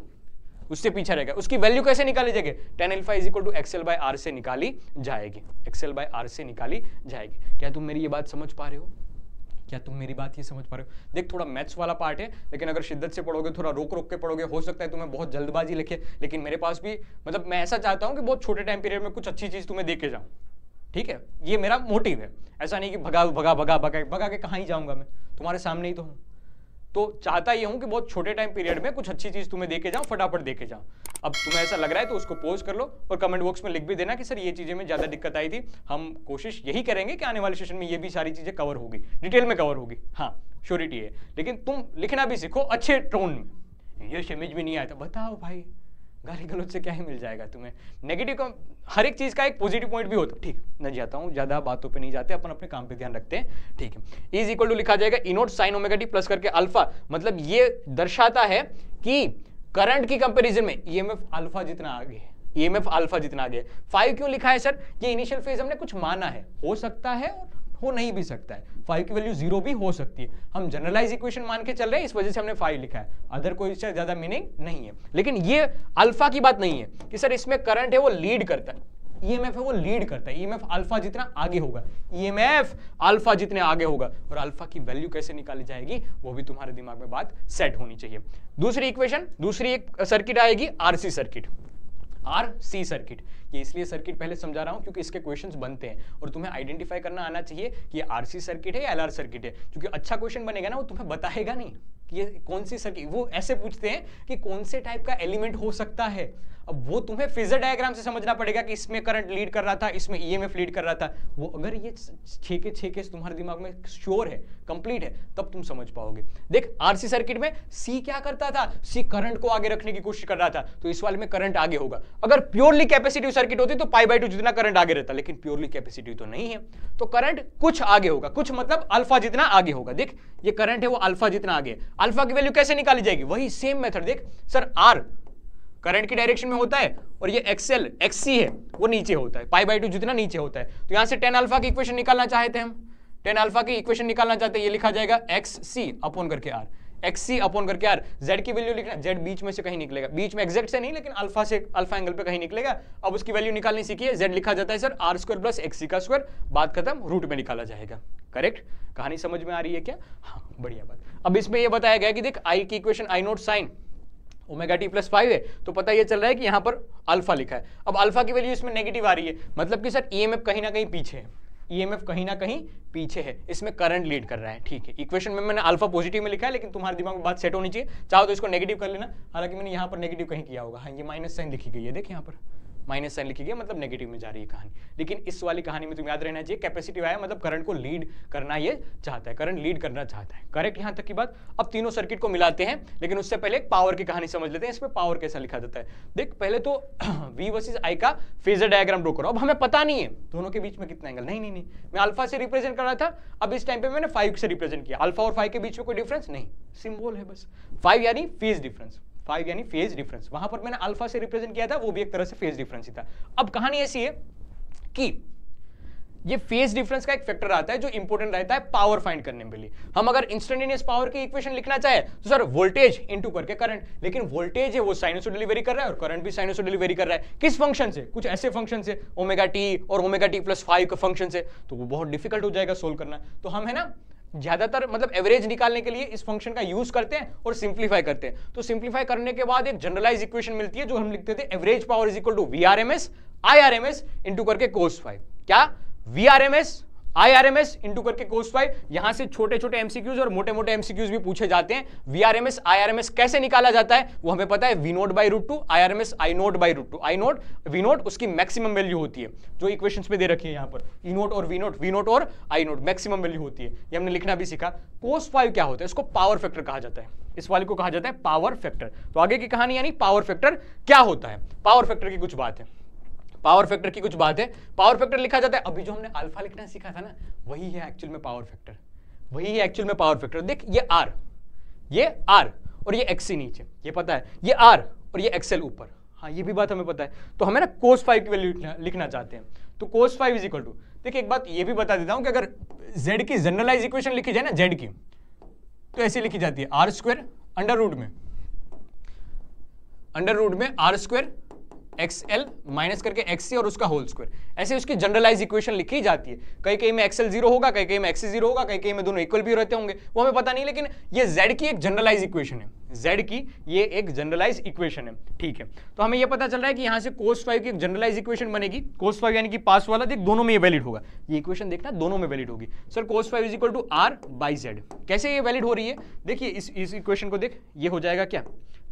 [SPEAKER 1] उससे पीछे रहेगा। उसकी वैल्यू कैसे निकाली जाएगी, tan alpha is equal to XL/R से निकाली जाएगी, XL/R से निकाली जाएगी। क्या तुम मेरी ये बात समझ पा रहे हो, क्या तुम मेरी बात ये समझ पा रहे हो? देख थोड़ा मैथ्स वाला पार्ट है, लेकिन अगर शिद्दत से पढ़ोगे, थोड़ा रोक रोक के पढ़ोगे, हो सकता है तुम्हें बहुत जल्दबाजी लिखे, लेकिन मेरे पास भी मतलब मैं ऐसा चाहता हूं कि बहुत छोटे टाइम पीरियड में कुछ अच्छी चीज तुम्हें दे के जाऊं, ठीक है, ये मेरा मोटिव है। ऐसा नहीं कि भगा भगा भगा भगा भगा के कहाँ ही जाऊंगा, मैं तुम्हारे सामने ही तो हूं। तो चाहता ये हूं कि बहुत छोटे टाइम पीरियड में कुछ अच्छी चीज तुम्हें देके जाऊं, फटाफट देके जाऊं। अब तुम्हें ऐसा लग रहा है तो उसको पोज कर लो और कमेंट बॉक्स में लिख भी देना कि सर ये चीजें में ज्यादा दिक्कत आई थी। हम कोशिश यही करेंगे कि आने वाले सेशन में ये भी सारी चीजें कवर होगी, डिटेल में कवर होगी, हाँ श्योरिटी है। लेकिन तुम लिखना भी सीखो अच्छे टोन में। ये समझ भी नहीं आया तो बताओ भाई, गाली गलौज से क्या ही मिल जाएगा तुम्हें। नेगेटिव का हर एक चीज का एक पॉजिटिव पॉइंट भी होता है। ठीक, मैं जाता हूं, ज्यादा बातों पे नहीं जाते, अपन अपने काम पे ध्यान रखते हैं, ठीक है। इज इक्वल टू लिखा जाएगा E not sign omega t plus करके अल्फा, मतलब ये दर्शाता है कि करंट की कंपैरिजन में ईएमएफ अल्फा जितना आगे है, ईएमएफ अल्फा जितना आगे है। 5 क्यों लिखा है सर, ये इनिशियल फेज हमने कुछ माना है, हो सकता है और हो नहीं भी सकता है, 5 की वैल्यू 0 भी हो सकती है। हम जनरलाइज इक्वेशन मान के चल रहे हैं, इस वजह से हमने 5 लिखा है, अदर कोई इससे ज्यादा मीनिंग नहीं है। लेकिन ये अल्फा की बात नहीं है कि सर इसमें करंट है वो लीड करता है, ईएमएफ है वो लीड करता है, ईएमएफ अल्फा जितना आगे होगा, ईएमएफ अल्फा जितने आगे होगा। और अल्फा की वैल्यू कैसे निकाली जाएगी वो भी तुम्हारे दिमाग में बात सेट होनी चाहिए। दूसरी इक्वेशन, दूसरी एक सर्किट आएगी आरसी सर्किट, आरसी सर्किट। ये इसलिए सर्किट पहले समझा रहा हूं क्योंकि इसके क्वेश्चंस बनते हैं और तुम्हें आइडेंटिफाई करना आना चाहिए कि ये आरसी सर्किट है या एलआर सर्किट है, क्योंकि अच्छा क्वेश्चन बनेगा ना वो तुम्हें बताएगा नहीं कि ये कौन सी सर्किट, वो ऐसे पूछते हैं कि कौन से टाइप का एलिमेंट हो सकता है। अब वो तुम्हें फेजर डायग्राम से समझना पड़ेगा कि इसमें करंट लीड कर रहा था, इसमें ईएमएफ लीड कर रहा था। वो अगर ये 6 के 6 केस तुम्हारे दिमाग में श्योर है, कंप्लीट है, तब तुम समझ पाओगे। देख आरसी सर्किट में सी क्या करता था, सी करंट को आगे रखने की कोशिश कर रहा था, तो इस वाले में करंट आगे होगा। अगर प्योरली कैपेसिटिव सर्किट होती तो π/2 जितना करंट आगे रहता, लेकिन प्योरली कैपेसिटिव तो नहीं है, तो करंट कुछ आगे होगा, कुछ मतलब अल्फा जितना आगे होगा। देख ये करंट है वो अल्फा जितना आगे है। अल्फा की वैल्यू कैसे निकाली जाएगी, वही सेम मेथड। देख सर आर करंट की डायरेक्शन में होता है और ये एक्सएल एक्ससी है वो नीचे होता है, π/2 जितना नीचे होता है। तो यहां से tan अल्फा की इक्वेशन निकालना चाहते हैं हम, tan अल्फा की इक्वेशन निकालना चाहते हैं, ये लिखा जाएगा XC अपॉन करके R, XC अपॉन करके R। Z की वैल्यू लिखना, Z बीच में से कहीं निकलेगा, बीच में एग्जैक्ट से नहीं लेकिन अल्फा से, अल्फा एंगल पे कहीं निकलेगा। अब उसकी वैल्यू निकालनी सीखिए, Z लिखा जाता है सर R² प्लस XC का स्क्वायर, बात खत्म, रूट में निकाला जाएगा। करेक्ट, कहानी समझ में आ रही है क्या? हाँ बढ़िया बात। अब इसमें यह बताया गया कि देख I की equation I not sign omega t plus 5 है, तो पता ये चल रहा है कि यहाँ पर अल्फा लिखा है। अब अल्फा की वैल्यू इसमें नेगेटिव आ रही है, मतलब कि सर ईएमएफ कहीं ना कहीं पीछे है, ईएमएफ कहीं ना कहीं पीछे है, इसमें करंट लीड कर रहा है। ठीक है, इक्वेशन में मैंने अल्फा पॉजिटिव में लिखा है, लेकिन तुम्हारे दिमाग में बात सेट होनी चाहिए, चाहो तो इसको नेगेटिव कर लेना। हालांकि मैंने यहाँ पर नेगेटिव कहीं किया होगा, हाँ ये माइनस साइन लिखी गई है, देख यहाँ पर माइनस साइन लिखी गई, मतलब नेगेटिव में जा रही है कहानी। लेकिन इस वाली कहानी में तुम्हें याद रहना चाहिए कैपेसिटिव आया मतलब करंट को लीड करना ये चाहता है, करंट लीड करना चाहता है। करेक्ट यहाँ तक की बात। अब तीनों सर्किट को मिलाते हैं, लेकिन उससे पहले एक पावर की कहानी समझ लेते हैं। इसमें पावर कैसा लिखा जाता है, देख पहले तो V वर्सेस I का फेजर डायग्राम ड्रॉ करो। अब हमें पता नहीं है दोनों के बीच में कितना एंगल, नहीं नहीं नहीं, मैं अल्फा से रिप्रेजेंट कर रहा था, अब इस टाइम पे मैंने 5 से रिप्रेजेंट किया। अल्फा और 5 के बीच में कोई डिफरेंस नहीं, सिंबल है बस। 5 यानी फेज डिफरेंस, 5 यानी फेज डिफरेंस, वहां पर मैंने अल्फा से रिप्रेजेंट किया था, वो भी एक तरह से फेज डिफरेंस ही था। अब कहानी ऐसी है कि ये फेज डिफरेंस का एक फैक्टर आता है जो इंपॉर्टेंट रहता है पावर फाइंड करने के लिए। हम अगर इंस्टेंटेनियस पावर की इक्वेशन लिखना चाहे तो सर वोल्टेज इनटू करके करंट, लेकिन वोल्टेज है वो साइनसोइडली वेरी कर रहा है और करंट भी साइनसोइडली वेरी कर रहा है। किस फंक्शन से, कुछ ऐसे फंक्शन से ओमेगा टी और ओमेगा टी प्लस 5 का फंक्शन से, तो वो बहुत डिफिकल्ट हो जाएगा सोल्व करना। तो हम है ना ज्यादातर मतलब एवरेज निकालने के लिए इस फंक्शन का यूज करते हैं और सिंप्लीफाई करते हैं। तो सिंप्लीफाई करने के बाद एक जनरलाइज इक्वेशन मिलती है जो हम लिखते थे average power is equal to VRMS IRMS into करके cos 5। क्या VRMS IRMS इंटू करके cos 5। यहां से छोटे छोटे एमसीक्यूज और मोटे मोटे एमसीक्यूज भी पूछे जाते हैं। VRMS IRMS कैसे निकाला जाता है वो हमें पता है, V0/√2 IRMS I0/√2। I0 V0 उसकी मैक्सिमम वैल्यू होती है जो इक्वेशंस में दे रखी है यहाँ पर, E0 और V0 और I0 मैक्सिमम वैल्यू होती है। ये हमने लिखना भी सीखा। cos 5 क्या होता है, इसको पावर फैक्टर कहा जाता है, इस वाले को कहा जाता है पावर फैक्टर। तो आगे की कहानी यानी पावर फैक्टर क्या होता है, पावर फैक्टर की कुछ बात है, पावर फैक्टर की कुछ बात है। पावर फैक्टर लिखा जाता है, अभी जो हमने अल्फा लिखना सीखा था ना, वही है एक्चुअल में पावर फैक्टर, वही है एक्चुअल में पावर फैक्टर। देख ये R, ये आर और ये एक्स नीचे, ये पता है, ये आर और ये एक्सएल ऊपर, हाँ ये भी बात हमें पता है। तो हमें ना cos 5 की वैल्यू लिखना चाहते हैं, तो cos 5 इज इक्वल टू, देखिए एक बात ये भी बता देता हूं कि अगर z की जनरलाइज इक्वेशन लिखी जाए ना z की, तो ऐसे लिखी जाती है आर स्क्वायर अंडर रूट में आर स्क्वायर एक्सएल माइनस करके एक्ससी और उसका होल स्क्वायर, ऐसे उसकी जनरलाइज इक्वेशन लिखी जाती है। कहीं कहीं में एक्सएल 0 होगा, कहीं कहीं में एक्ससी 0 होगा, कहीं कहीं में दोनों इक्वल भी रहते होंगे, वो हमें पता नहीं, लेकिन ये z की एक जनरलाइज इक्वेशन है, z की ये एक जनरलाइज इक्वेशन है, ठीक है। तो हमें ये पता चल रहा है कि यहाँ से cos 5 की एक जनरलाइज इक्वेशन बनेगी, cos 5 यानी कि पास वाला, देख दोनों में ये वैलिड होगा, ये इक्वेशन देखना दोनों में वैलिड होगी। Sir cos 5 is equal to R by Z, कैसे ये वैलिड हो रही है, देखिए इस इक्वेशन को देख, ये हो जाएगा क्या,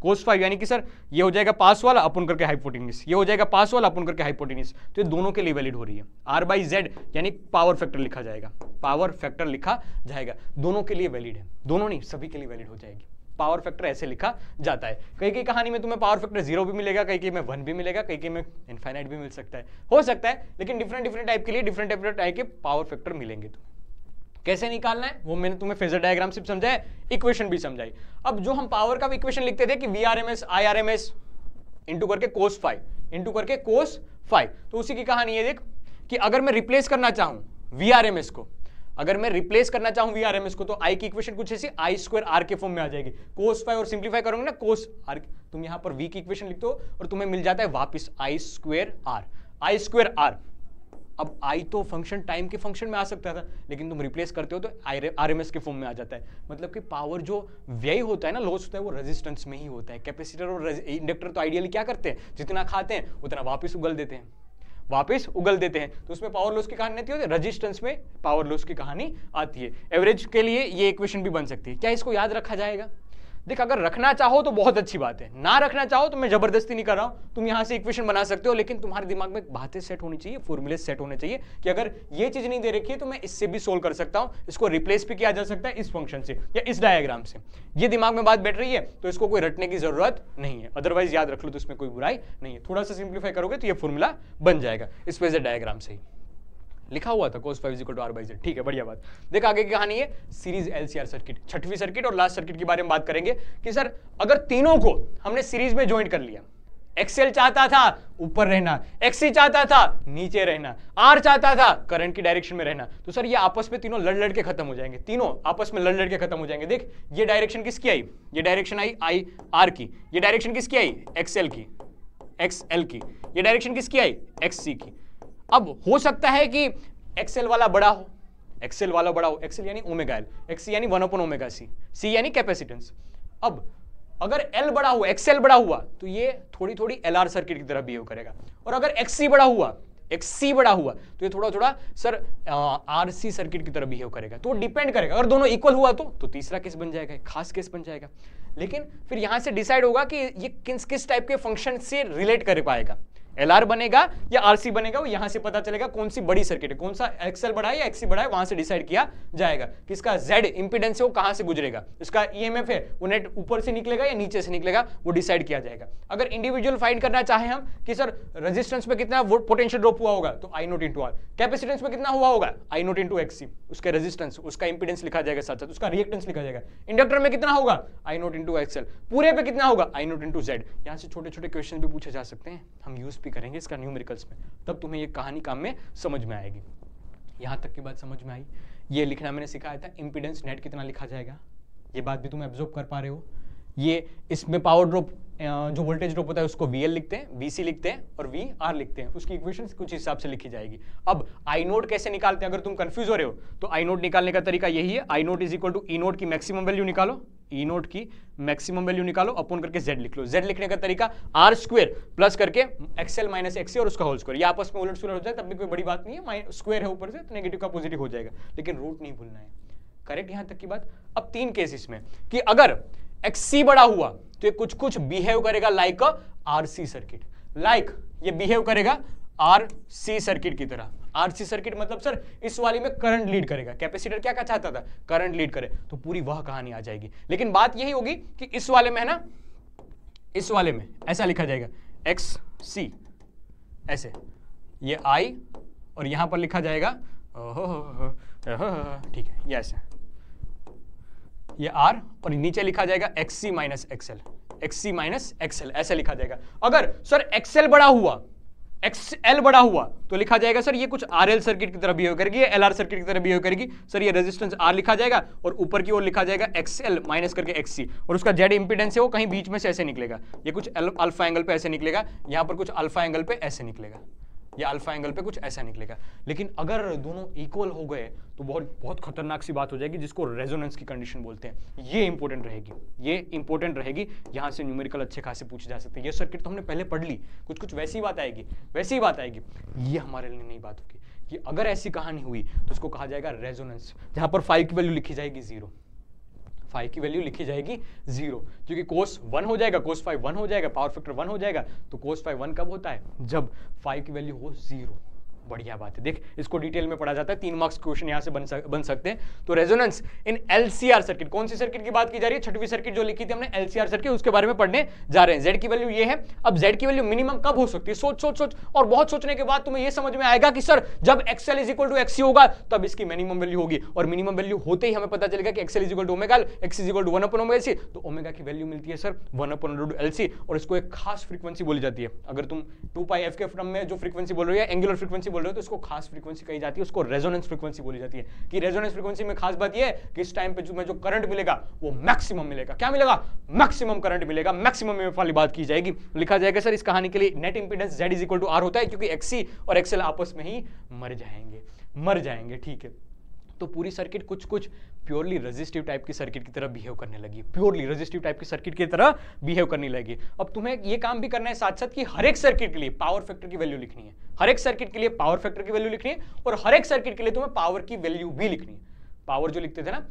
[SPEAKER 1] cos 5 यानी कि सर ये हो जाएगा पास वाला अपन करके हाइपोटेन्यूस, ये हो जाएगा पास वाला अपन करके हाइपोटेन्यूस, तो ये दोनों के लिए वैलिड हो रही है। r बाई जेड यानी पावर फैक्टर लिखा जाएगा, पावर फैक्टर लिखा जाएगा, दोनों के लिए वैलिड है, दोनों नहीं सभी के लिए वैलिड हो जाएगी। पावर फैक्टर ऐसे लिखा जाता है, कई कई कहानी में तुम्हें पावर फैक्टर 0 भी मिलेगा, कई कई में 1 भी मिलेगा, कई कई में इनफाइनाइट भी मिल सकता है, हो सकता है, लेकिन डिफरेंट टाइप के लिए डिफरेंट टाइप के पावर फैक्टर मिलेंगे। तुम्हें कैसे निकालना है वो मैंने तुम्हें फेजर डायग्राम से समझाया, इक्वेशन भी समझाई। अब जो हम पावर का इक्वेशन लिखते थे कि VRMS IRMS इंटू करके cos 5 इंटू करके cos 5, तो उसी की कहानी है देख कि अगर मैं रिप्लेस करना चाहूं VRMS को, अगर मैं रिप्लेस करना चाहूं VRMS को, तो आई की इक्वेशन कुछ ऐसी आई स्क्वायर आर के फॉर्म में आ जाएगी, cos 5 और सिंप्लीफाई करोगे ना cos आर, तुम यहां पर v की इक्वेशन लिखते हो और तुम्हें मिल जाता है वापस आई स्क्वायर आर। अब आई तो फंक्शन टाइम के फंक्शन में आ सकता था, लेकिन तुम रिप्लेस करते हो तो आरएमएस के फॉर्म में आ जाता है, मतलब कि पावर जो व्यय होता है ना, लॉस होता है, वो रेजिस्टेंस में ही होता है। कैपेसिटर और इंडक्टर तो आइडियली क्या करते हैं, जितना खाते हैं उतना वापस उगल देते हैं, तो उसमें पावर लॉस की कहानी नहीं होती, रेजिस्टेंस में पावर लॉस की कहानी आती है। एवरेज के लिए ये इक्वेशन भी बन सकती है, क्या इसको याद रखा जाएगा? देख अगर रखना चाहो तो बहुत अच्छी बात है, ना रखना चाहो तो मैं जबरदस्ती नहीं कर रहा हूं, तुम यहां से इक्वेशन बना सकते हो, लेकिन तुम्हारे दिमाग में बातें सेट होनी चाहिए, फॉर्मूले सेट होने चाहिए कि अगर ये चीज नहीं दे रखी है तो मैं इससे भी सोल्व कर सकता हूं, इसको रिप्लेस भी किया जा सकता है इस फंक्शन से या इस डायग्राम से। ये दिमाग में बात बैठ रही है तो इसको कोई रटने की जरूरत नहीं है, अदरवाइज याद रख लो तो इसमें कोई बुराई नहीं है, थोड़ा सा सिंप्लीफाई करोगे तो ये फॉर्मूला बन जाएगा इस वजह डायग्राम से ही लिखा हुआ था cos 5 is equal to R by Z, ठीक है बढ़िया बात। देख आगे की कहानी है सीरीज एलसीआर सर्किट, छठवीं सर्किट और लास्ट सर्किट के बारे में बात करेंगे कि सर अगर तीनों को हमने सीरीज में ज्वाइंट कर लिया, एक्सएल चाहता था ऊपर रहना, एक्ससी चाहता था नीचे रहना, आर चाहता था करंट की डायरेक्शन में रहना, तो सर ये आपस में तीनों लड़ के खत्म हो जाएंगे, तीनों आपस में लड़ के खत्म हो जाएंगे। देख ये डायरेक्शन किसकी आई, ये डायरेक्शन आई आर की, ये डायरेक्शन किसकी आई एक्सएल की, ये डायरेक्शन किसकी आई एक्ससी की। अब हो सकता है कि एक्सएल वाला बड़ा हो, एक्सएल यानी ओमेगा एल, एक्ससी यानी 1 ओमेगा सी यानी कैपेसिटेंस। अब अगर एल बड़ा हुआ, एक्सएल बड़ा हुआ तो ये थोड़ी एलआर सर्किट की तरह बिहेव करेगा, और अगर एक्ससी बड़ा हुआ तो ये थोड़ा सर आरसी सर्किट की तरह बिहेव करेगा। तो डिपेंड करेगा, अगर दोनों इक्वल हुआ तो तीसरा केस बन जाएगा, खास केस बन जाएगा। लेकिन फिर यहां से डिसाइड होगा कि ये किस टाइप के फंक्शन से रिलेट कर पाएगा, एलआर बनेगा या आरसी बनेगा, वो यहां से पता चलेगा कौन सी बड़ी सर्किट है, कौन सा एक्सएल बड़ा है या एक्ससी बड़ा है, वहां से डिसाइड किया जाएगा कि इसका जेड इंपीडेंस है वो कहां से गुजरेगा, इसका ईएमएफ है वो नेट ऊपर से निकलेगा या नीचे से निकलेगा, वो डिसाइड किया जाएगा। अगर इंडिविजुअल फाइंड करना चाहे हम कि सर रेजिस्टेंस में कितना पोटेंशियल ड्रॉप हुआ होगा तो आई नोट इंटू आर, कैपेसिटेंस में कितना हुआ होगा आई नोट इंटू एक्ससी, उसका रेजिस्टेंस उसका इंपीडेंस लिखा जाएगा, साथ साथ उसका रिएक्टेंस लिखा जाएगा। इंडक्टर में कितना होगा आई नोट इंटू एक्सएल, पूरे पे कितना होगा आई नोट इंटू जेड। यहाँ से छोटे छोटे क्वेश्चन भी पूछे जा सकते हैं, हम यूज भी करेंगे इसका न्यूमेरिकल्स में, तब तुम्हें ये कहानी काम में समझ में आएगी। यहां तक की बात समझ में आई, ये लिखना मैंने सिखाया था, इंपीडेंस नेट कितना लिखा जाएगा, ये बात भी तुम एब्जॉर्ब कर पा रहे हो। ये इसमें पावर ड्रॉप जो वोल्टेज ड्रॉप होता है उसको VL लिखते हैं, VC लिखते हैं और VR लिखते हैं, उसकी इक्वेशन कुछ हिसाब से लिखी जाएगी। अब आई नोट कैसे निकालते हैं, अगर तुम कंफ्यूज हो रहे हो तो आई नोट निकालने का तरीका यही है, I nought is equal to E nought की मैक्सिमम वैल्यू निकालो, ई नोट की मैक्सिमम वैल्यू निकालो, अपॉन करके जेड लिख लो। जेड लिखने का तरीका आर स्क्वायर प्लस करके एक्सएल माइनस एक्ससी और उसका होल स्क्वायर, ये आपस में उलट सुलट हो जाए तब भी कोई बड़ी बात नहीं है, स्क्वायर है ऊपर से तो नेगेटिव का पॉजिटिव हो जाएगा, लेकिन रूट नहीं भूलना है। करेक्ट यहां तक की बात। अब तीन केसेस में कि अगर एक्ससी बड़ा हुआ तो ये कुछ बिहेव करेगा लाइक आरसी सर्किट, लाइक ये बिहेव करेगा आरसी सर्किट की तरह। आरसी सर्किट मतलब सर इस वाली में करंट लीड करेगा, कैपेसिटर क्या चाहता था करंट लीड करे, तो पूरी वह कहानी आ जाएगी। लेकिन बात यही होगी कि इस वाले में है ना, इस वाले में ऐसा लिखा जाएगा एक्स सी, ऐसे ये आई और यहां पर लिखा जाएगा ठीक है ये ऐसे, ये आर और नीचे लिखा जाएगा XC minus XL, XC minus XL ऐसे लिखा जाएगा। अगर सर XL बड़ा हुआ, XL बड़ा हुआ तो लिखा जाएगा सर ये कुछ RL सर्किट की तरह बिहेव करेगी, ये LR सर्किट की तरह बिहेव करेगी। सर ये रेजिस्टेंस R लिखा जाएगा और ऊपर की ओर लिखा जाएगा XL माइनस करके XC, और उसका Z इंपीडेंस है वो कहीं बीच में से ऐसे निकलेगा, ये कुछ अल्फा एंगल पे ऐसे निकलेगा, यहां पर कुछ अल्फा एंगल पे ऐसे निकलेगा, या अल्फा एंगल पे कुछ ऐसा निकलेगा। लेकिन अगर दोनों इक्वल हो गए तो बहुत बहुत खतरनाक सी बात हो जाएगी, जिसको रेजोनेंस की कंडीशन बोलते हैं। ये इंपॉर्टेंट रहेगी, ये इंपॉर्टेंट रहेगी, यहां से न्यूमेरिकल अच्छे खासे पूछे जा सकते हैं। ये सर्किट तो हमने पहले पढ़ ली, कुछ कुछ वैसी बात आएगी, वैसी बात आएगी, ये हमारे लिए नई बात होगी कि अगर ऐसी कहानी हुई तो इसको कहा जाएगा रेजोनेंस, जहां पर 5 की वैल्यू लिखी जाएगी 0, 5 की वैल्यू लिखी जाएगी 0, क्योंकि cos 1 हो जाएगा, cos 5 1 हो जाएगा, पावर फैक्टर 1 हो जाएगा। तो cos 5 1 कब होता है? जब 5 की वैल्यू हो 0। बढ़िया बात है, देख इसको डिटेल में पढ़ा जाता है, 3 मार्क्स क्वेश्चन यहां से बन सकते हैं। तो रेजोनेंस इन LCR सर्किट, कौन सी सर्किट की बात की जा रही है? 6वीं सर्किट जो लिखी थी हमने LCR सर्किट, उसके बारे में पढ़ने जा रहे हैं। Z की वैल्यू ये है। अब Z की वैल्यू मिनिमम कब हो सकती है? सोच सोच सोच, और बहुत सोचने के बाद तुम्हें ये समझ में आएगा कि सर जब XL is equal to XC होगा तब इसकी मिनिमम वैल्यू होगी, और मिनिमम वैल्यू होते ही हमें पता चलेगा कि XL is equal to omega, X is equal to 1/ωc। तो ओमेगा की वैल्यू मिलती है सर 1/LC, और इसको एक खास फ्रीक्वेंसी बोली जाती है। अगर तुम 2πf के फॉर्म में जो फ्रीक्वेंसी बोल रहे हो, एंगुलर फ्रीक्वेंसी बोल रहे हो, तो इसको खास फ्रीक्वेंसी कही जाती है, उसको रेजोनेंस फ्रीक्वेंसी बोली जाती है। कि रेजोनेंस फ्रीक्वेंसी में खास बात यह है कि इस टाइम पे जो करंट मिलेगा वो मैक्सिमम मिलेगा। क्या मिलेगा? मैक्सिमम करंट मिलेगा। मैक्सिमम में वाली बात की जाएगी। लिखा जाएगा सर इस कहानी के लिए net impedance Z is equal to R होता है, क्योंकि XC और XL आपस में ही मर जाएंगे। ठीक है, तो पूरी सर्किट कुछ कुछ प्योरली रेजिस्टिव टाइप की सर्किट की तरह बिहेव करने लगी, प्योरली रेजिस्टिव टाइप की सर्किट की तरह बिहेव करने लगी। अब तुम्हें ये काम भी करना है साथ साथ कि हर एक सर्किट के लिए पावर फैक्टर की वैल्यू लिखनी है, हर एक सर्किट के लिए पावर फैक्टर की वैल्यू लिखनी है, और हर एक सर्किट के लिए तुम्हें पावर की वैल्यू भी लिखनी है। पावर जो लिखते थे ना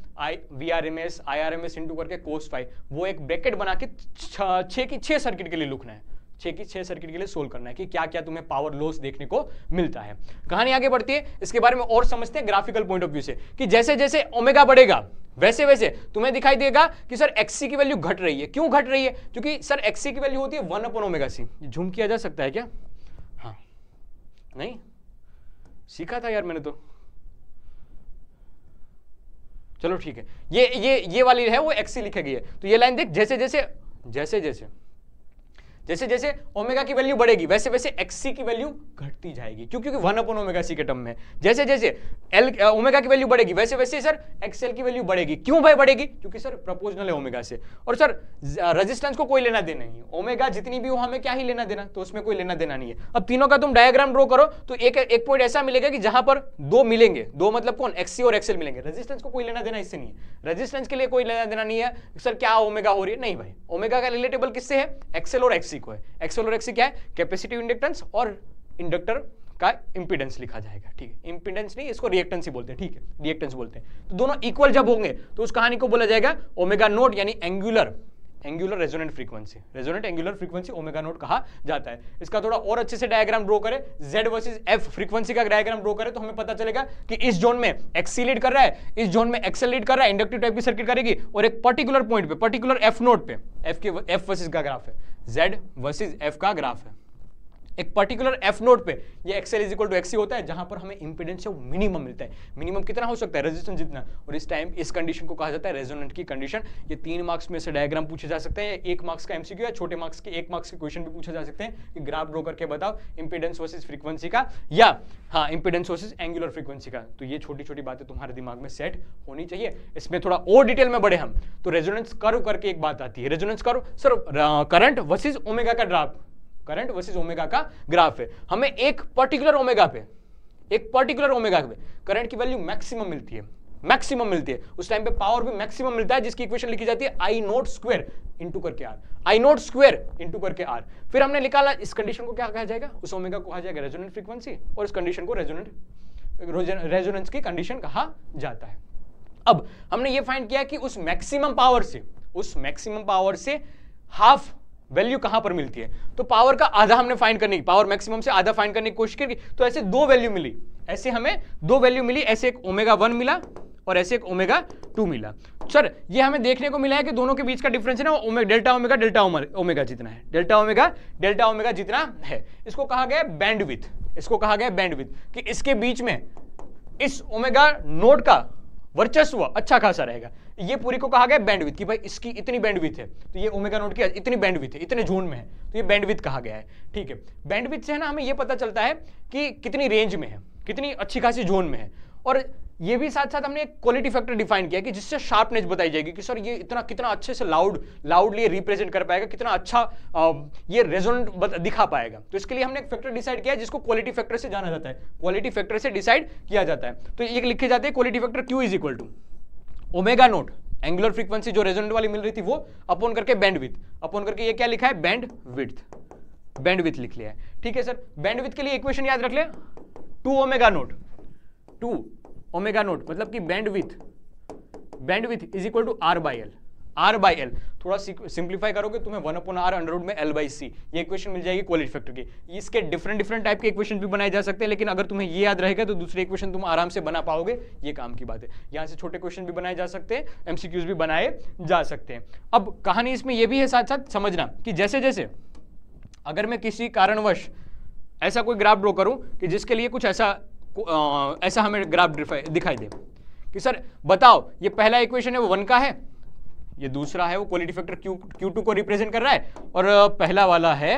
[SPEAKER 1] VRMS IRMS इंटू करके cos 5, वो एक ब्रैकेट बना के 6 सर्किट के लिए लिखना है, 6 सर्किट के लिए सोल्व करना है कि क्या क्या तुम्हें पावर लॉस देखने को मिलता है। कहानी आगे बढ़ती है, इसके बारे में और समझते हैं ग्राफिकल पॉइंट ऑफ व्यू से, कि जैसे जैसे ओमेगा बढ़ेगा वैसे वैसे तुम्हें दिखाई देगा कि सर XC की वैल्यू घट रही है। क्यों घट रही है? क्योंकि सर XC की वैल्यू होती है 1/ωc। झूम किया जा सकता है क्या? हाँ, नहीं सीखा था यार मैंने तो, चलो ठीक है। ये वाली है वो XC लिखी गई है। तो ये लाइन देख, जैसे जैसे ओमेगा की वैल्यू बढ़ेगी वैसे वैसे XC की वैल्यू घटती जाएगी, क्योंकि 1/ωc के टर्म में जैसे जैसे ओमेगा की वैल्यू बढ़ेगी वैसे वैसे सर XL की वैल्यू बढ़ेगी। क्यों भाई बढ़ेगी? क्योंकि सर प्रोपोर्शनल है ओमेगा से, और सर रेजिस्टेंस को कोई लेना देना नहीं है, ओमेगा जितनी भी हो हमें क्या ही लेना देना, तो उसमें कोई लेना देना नहीं है। अब तीनों का तुम डायग्राम ड्रॉ करो तो एक पॉइंट ऐसा मिलेगा कि जहां पर दो मिलेंगे, दो मतलब कौन? XC और XL मिलेंगे। रेजिस्टेंस को कोई लेना देना इससे नहीं है, रेजिस्टेंस के लिए कोई लेना देना नहीं है सर क्या ओमेगा हो रही है, नहीं भाई। ओमेगा का रिलेटेबल किससे है? XL और XC को है। XL और XC क्या है? कैपेसिटिव इंडक्टेंस और इंडक्टर का इंपीडेंस लिखा जाएगा। ठीक है, इंपीडेंस नहीं, इसको रिएक्टेंस ही बोलते हैं। ठीक है, रिएक्टेंस बोलते हैं। तो दोनों इक्वल जब होंगे तो उस कहानी को बोला जाएगा ओमेगा नोट, यानी angular resonant frequency, resonant angular frequency omega naught कहा जाता है। इसका थोड़ा और अच्छे से डायग्राम ड्रॉ करें, Z वर्सेस F फ्रीक्वेंसी का डायग्राम ड्रॉ करें तो हमें पता चलेगा कि इस जोन में XC लीड कर रहा है, इस जोन में XL लीड कर रहा है, इंडक्टिव टाइप की सर्किट करेगी, और एक पर्टिकुलर पॉइंट पे, पर्टिकुलर F नोट पे, F वर्सेस का ग्राफ है, Z वर्सेस F का ग्राफ है। एक पर्टिकुलर F नोड पे ये XL is equal to XC होता है, जहां पर हमें इंपीडेंस मिनिमम मिलता है। मिनिमम कितना हो सकता है? रेजिस्टेंस जितना, और इस टाइम इस कंडीशन को कहा जाता है रेजोनेंट की कंडीशन। ये 3 मार्क्स में से डायग्राम पूछे जा सकते हैं, 1 मार्क्स का MCQ या छोटे मार्क्स के 1 मार्क्स के क्वेश्चन भी पूछे जा सकते हैं कि ग्राफ ड्रॉ करके बताओ इंपीडेंस वर्सेस फ्रीक्वेंसी का, या हाँ इंपीडेंस वर्सेस एंगुलर फ्रीक्वेंसी का। तो ये छोटी छोटी बातें तुम्हारे दिमाग में सेट होनी चाहिए। इसमें थोड़ा और डिटेल में बढ़े हम तो रेजोनेंस कर्व करके एक बात आती है। Resonance curve sir current versus omega का ग्राफ, करंट वर्सेस ओमेगा का ग्राफ है। हमें एक पर्टिकुलर ओमेगा पे करंट की वैल्यू मैक्सिमम मिलती है, उस टाइम पे पावर भी मैक्सिमम मिलता है, जिसकी इक्वेशन लिखी जाती है I नोट स्क्वायर इंटू करके R, I note square into करके R। फिर हमने निकाला इस कंडीशन को क्या कहा जाएगा? उस ओमेगा को कहा जाएगा रेजोनेंट फ्रीक्वेंसी, और इस कंडीशन को रेजोनेंस की कंडीशन कहा जाता है। अब हमने ये फाइंड किया कि उस मैक्सिमम पावर से हाफ वैल्यू कहां पर मिलती है। तो पावर का आधा हमने फाइंड करने की, पावर मैक्सिमम से आधा फाइंड करने की कोशिश की। तो ऐसे दो वैल्यू मिली, ऐसे एक ओमेगा 1 मिला और ऐसे एक ओमेगा 2 मिला। सर ये हमें देखने को मिला है कि दोनों के बीच का डिफरेंस है ना डेल्टा ओमेगा जितना है, डेल्टा ओमेगा जितना है। इसको कहा गया बैंडविड्थ, कि इसके बीच में इस ओमेगा नोट का वर्चस्व अच्छा खासा रहेगा। ये पूरी को कहा गया बैंडविड्थ कि भाई इसकी इतनी बैंडविड्थ है, तो ये ओमेगा नॉट की इतनी बैंडविड्थ है, इतने जोन में है, तो ये बैंडविड्थ कहा गया है। ठीक है, बैंडविड्थ से है ना हमें ये पता चलता है कि कितनी रेंज में है, कितनी अच्छी खासी जोन में है। और ये भी साथ साथ हमने एक क्वालिटी फैक्टर डिफाइन किया कि जिससे शार्पनेस बताई जाएगी कि सर ये इतना कितना अच्छे से लाउडली रिप्रेजेंट कर पाएगा, कितना अच्छा ये रेजोनेंट दिखा पाएगा। तो इसके लिए हमने एक फैक्टर डिसाइड किया जिसको क्वालिटी फैक्टर से जाना जाता है, क्वालिटी फैक्टर से डिसाइड किया जाता है। तो ये लिखे जाते हैं quality factor Q is equal to omega naught, angular frequency जो रेजोनेंट वाली मिल रही थी वो, अपॉन करके बैंडविड्थ, अपॉन करके ये क्या लिखा है बैंडविड्थ लिख लिया है। ठीक है सर, बैंडविड्थ के लिए इक्वेशन याद रख ले, 2 ओमेगा नोट मतलब कि bandwidth is equal to R by L. थोड़ा सिंप्लीफाई करोगे तुम्हें 1/r अंडर रूट में L/c ये इक्वेशन मिल जाएगी क्वालिटी फैक्टर की। इसके डिफरेंट टाइप के इक्वेशन भी बनाए जा सकते हैं, लेकिन अगर तुम्हें ये याद रहेगा तो दूसरे इक्वेशन तुम आराम से बना पाओगे, ये काम की बात है। यहां से छोटे क्वेश्चन भी बनाए जा सकते हैं, MCQs भी बनाए जा सकते हैं। अब कहानी इसमें यह भी है साथ साथ समझना कि जैसे जैसे अगर मैं किसी कारणवश ऐसा कोई ग्राफ ड्रॉ करूं कि जिसके लिए कुछ ऐसा हमें ग्राफ दिखाई दे कि सर बताओ ये पहला इक्वेशन है वो 1 का है, ये दूसरा है वो क्वालिटी फैक्टर Q2 को रिप्रेजेंट कर रहा है, और पहला वाला है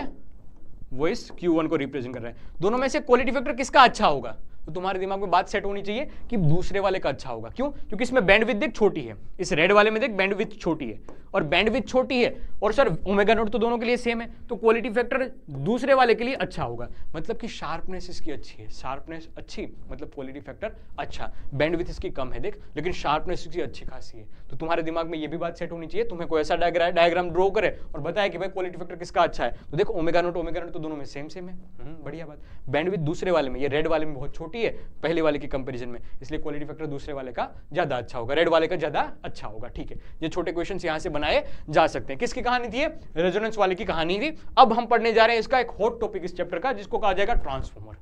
[SPEAKER 1] वो इस Q1 को रिप्रेजेंट कर रहा है। दोनों में से क्वालिटी फैक्टर किसका अच्छा होगा? तो तुम्हारे दिमाग में बात सेट होनी चाहिए कि दूसरे वाले का अच्छा होगा। क्यों? क्योंकि इसमें बैंडविड्थ देख छोटी है, इस रेड वाले में देख बैंडविड्थ छोटी है, और बैंडविड्थ छोटी है और सर ओमेगा नॉट तो दोनों के लिए सेम है, तो क्वालिटी फैक्टर दूसरे वाले के लिए अच्छा होगा। मतलब कि शार्पनेस इसकी अच्छी है, शार्पनेस अच्छी मतलब क्वालिटी फैक्टर अच्छा। बैंडविड्थ इसकी कम है देख, लेकिन शार्पनेस इसकी अच्छी खासी है। तो तुम्हारे दिमाग में ये भी बात सेट होनी चाहिए। तुम्हें कोई ऐसा डायग्राम ड्रॉ करे और बताए कि भाई क्वालिटी फैक्टर किसका अच्छा है, तो देखो ओमेगा नॉट तो दोनों में सेम है। बढ़िया बात। बैंडविड्थ दूसरे वाले में, ये रेड वाले में बहुत छोटी है पहले वाले की कंपैरिजन में, इसलिए क्वालिटी फैक्टर दूसरे वाले का ज्यादा अच्छा होगा, रेड वाले का ज्यादा अच्छा होगा। ठीक है, ये छोटे क्वेश्चंस यहां से बनाए जा सकते हैं। किसकी कहानी थी? रेजोनेंस वाले की कहानी थी। अब हम पढ़ने जा रहे हैं इसका एक हॉट टॉपिक इस चैप्टर का, जिसको कहा जाएगा ट्रांसफॉर्मर।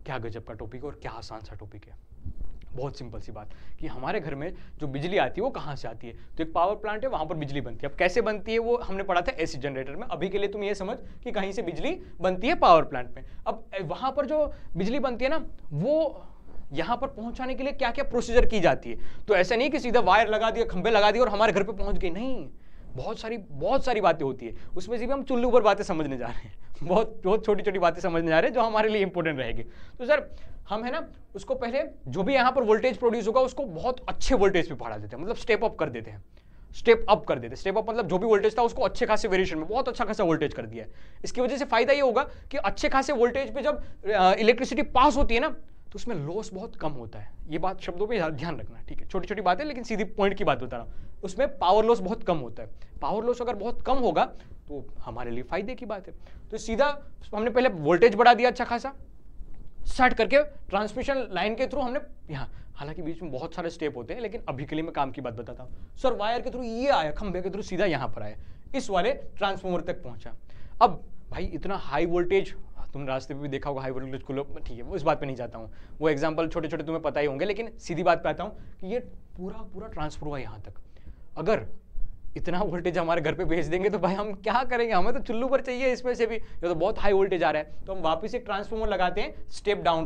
[SPEAKER 1] क्या गजब का टॉपिक है और क्या आसान सा टॉपिक है। बहुत सिंपल सी बात कि हमारे घर में जो बिजली आती है वो कहां से आती है? तो एक पावर प्लांट है, वहां पर बिजली बनती है। अब कैसे बनती है वो हमने पढ़ा था एसी जनरेटर में। अभी के लिए तुम ये समझ कि कहीं से बिजली बनती है पावर प्लांट में। अब वहां पर जो बिजली बनती है ना, वो यहां पर पहुंचाने के लिए क्या क्या प्रोसीजर की जाती है। तो ऐसा नहीं कि सीधा वायर लगा दिया, खंबे लगा दिए और हमारे घर पे पहुंच गई, नहीं। बहुत सारी बातें होती है। उसमें से भी हम चुल्लू पर बातें समझने जा रहे हैं, बहुत छोटी छोटी बातें समझने जा रहे हैं जो हमारे लिए इंपॉर्टेंट रहेगी। तो सर हम है ना उसको पहले जो भी यहाँ पर वोल्टेज प्रोड्यूस होगा उसको बहुत अच्छे वोल्टेज पे बढ़ा देते हैं, मतलब स्टेप अप कर देते हैं। स्टेप अप मतलब जो भी वोल्टेज था उसको अच्छे खासे वेरिएशन में बहुत अच्छा खासा वोल्टेज कर दिया है। इसकी वजह से फायदा ये होगा कि अच्छे खासे वोल्टेज पे जब इलेक्ट्रिसिटी पास होती है ना, तो उसमें लॉस बहुत कम होता है। ये बात शब्दों पे ध्यान रखना, ठीक है। छोटी छोटी बात है लेकिन सीधी पॉइंट की बात बता रहा हूं। उसमें पावर लॉस बहुत कम होता है। पावर लॉस अगर बहुत कम होगा तो हमारे लिए फायदे की बात है। तो सीधा हमने पहले वोल्टेज बढ़ा दिया अच्छा खासा, स्टार्ट करके ट्रांसमिशन लाइन के थ्रू हमने यहाँ, हालांकि बीच में बहुत सारे स्टेप होते हैं लेकिन अभी के लिए मैं काम की बात बताता हूँ। सर वायर के थ्रू ये आया, खंभे के थ्रू सीधा यहाँ पर आया, इस वाले ट्रांसफॉर्मर तक पहुंचा। अब भाई इतना हाई वोल्टेज तुम रास्ते पे भी देखा होगा, हाई वोल्टेज को लोग, ठीक है वो इस बात पे नहीं जाता हूँ, वो एग्जांपल छोटे छोटे तुम्हें पता ही होंगे, लेकिन सीधी बात पे आता हूँ कि ये पूरा ट्रांसफर हुआ यहाँ तक। अगर इतना वोल्टेज हमारे घर पे भेज देंगे तो भाई हम क्या करेंगे? हमें तो चुल्लू पर चाहिए इसमें से भी, ये तो बहुत हाई वोल्टेज आ रहा है। तो हम वापस एक ट्रांसफॉर्मर लगाते हैं, स्टेप डाउन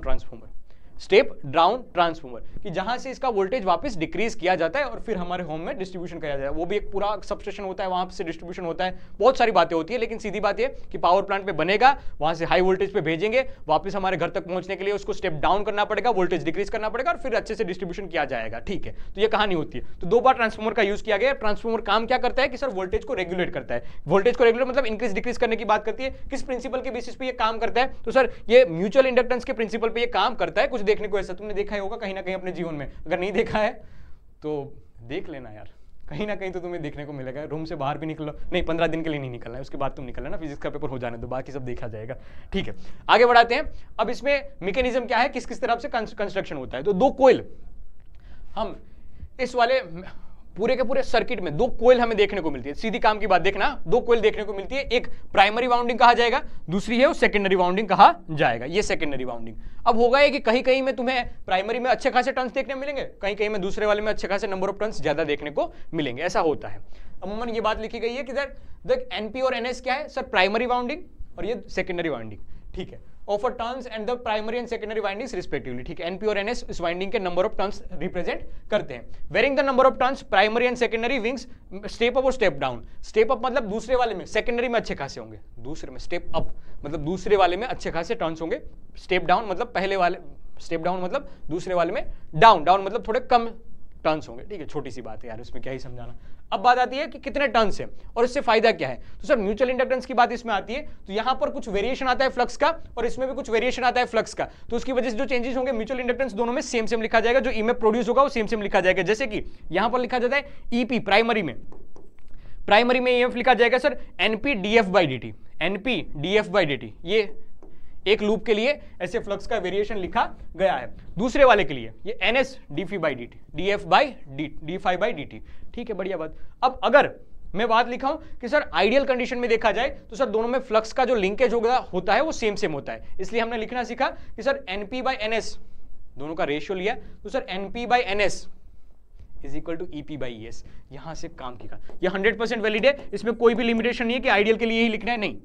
[SPEAKER 1] ट्रांसफॉर्मर, कि जहां से इसका वोल्टेज वापस डिक्रीज किया जाता है और फिर हमारे होम में डिस्ट्रीब्यूशन किया जाता है। वो भी एक पूरा सबस्टेशन होता है, वहां से डिस्ट्रीब्यूशन होता है, बहुत सारी बातें होती है। लेकिन सीधी बात है कि पावर प्लांट पे बनेगा, वहां से हाई वोल्टेज पे भेजेंगे, वापस हमारे घर तक पहुंचने के लिए उसको स्टेप डाउन करना पड़ेगा, वोल्टेज डिक्रीज करना पड़ेगा और फिर अच्छे से डिस्ट्रीब्यूशन किया जाएगा। ठीक है, तो ये कहानी होती है। तो 2 बार ट्रांसफॉर्मर का यूज किया गया। ट्रांसफॉर्मर काम क्या करता है कि सर वोल्टेज को रेगुलेट करता है। वोल्टेज को रेगुलेट मतलब इंक्रीज डिक्रीज करने की बात करती है। किस प्रिंसिपल के बेसिस पे ये काम करता है? तो सर ये म्यूचुअल इंडक्टेंस के प्रिंसिपल पे ये काम करता है। कुछ देखने को ऐसा तुमने देखा ही होगा कहीं ना कहीं अपने जीवन में, अगर नहीं देखा है तो देख लेना यार, कहीं ना कहीं तो तुम्हें देखने को मिलेगा। रूम से बाहर भी निकलो, नहीं 15 दिन के लिए नहीं निकलना है, उसके बाद तुम निकलना ना, फिजिक्स का पेपर हो जाने दो, बाकी सब देखा जाएगा। ठीक है, आगे बढ़ाते हैं। अब इसमें मैकेनिज्म क्या है, किस किस तरफ से कंस्ट्रक्शन होता है। तो 2 कोयल, हम इस वाले पूरे के पूरे सर्किट में 2 कोयल हमें देखने को मिलती है। सीधी काम की बात देखना, 2 कोयल देखने को मिलती है। एक प्राइमरी वाउंडिंग कहा जाएगा, दूसरी है वो सेकेंडरी वाउंडिंग कहा जाएगा। ये सेकेंडरी वाउंडिंग। अब होगा ये कि कहीं कहीं में तुम्हें प्राइमरी में अच्छे खासे टर्न्स देखने मिलेंगे, कहीं कहीं में दूसरे वाले में अच्छे खासे नंबर ऑफ टर्न्स ज्यादा देखने को मिलेंगे, ऐसा होता है। अमूमन ये बात लिखी गई है कि देख एनपी और एनएस क्या है सर, प्राइमरी वाउंडिंग और ये सेकेंडरी वाउंडिंग। ठीक है, of a turns and the primary and secondary windings respectively, ठीक है। एनपी और एनएस इस वाइंडिंग के नंबर ऑफ टर्न्स रिप्रेजेंट करते हैं। Varying the number of turns primary and secondary windings step up और स्टेप डाउन। स्टेप अप मतलब दूसरे वाले में, सेकेंडरी में अच्छे खासे होंगे, दूसरे में स्टेप अप मतलब दूसरे वाले में अच्छे खासे टर्न्स होंगे, स्टेप डाउन मतलब पहले वाले, स्टेप डाउन मतलब दूसरे वाले में डाउन, डाउन मतलब थोड़े कम टर्न्स होंगे, ठीक है। छोटी सी बात है यार, उसमें क्या ही समझाना। अब बात आती है कि कितने टर्न्स है और इससे फायदा क्या है। तो सर म्यूचुअल इंडक्टेंस की बात इसमें आती है, तो यहां पर कुछ वेरिएशन आता है फ्लक्स का और इसमें भी कुछ वेरिएशन आता है फ्लक्स का, तो उसकी वजह से जो चेंजेस होंगे म्यूचुअल इंडक्टेंस दोनों में सेम सेम लिखा जाएगा, जो ईएमएफ प्रोड्यूस होगा वो सेम सेम लिखा जाएगा। जैसे कि यहां पर लिखा जाता है ईपी प्राइमरी में ईएमएफ लिखा जाएगा sir NP DF by D, NP DF by D, ये एक लूप के लिए ऐसे फ्लक्स का वेरिएशन लिखा गया है। दूसरे वाले के लिए ये NS d phi by D T, DF by D five by D T, ठीक है, बढ़िया बात। अब अगर मैं बात लिखा हूं कि सर आइडियल कंडीशन में देखा जाए तो सर दोनों में फ्लक्स का जो लिंकेज होता है वो सेम सेम होता है, इसलिए हमने लिखना सीखा कि सर एनपी बाई एनएस, दोनों का रेशियो लिया, तो sir NP by NS is equal to EP by ES. यहां से काम किया, ये 100% वैलिड है, इसमें कोई भी लिमिटेशन नहीं है कि आइडियल के लिए ही लिखना है, नहीं,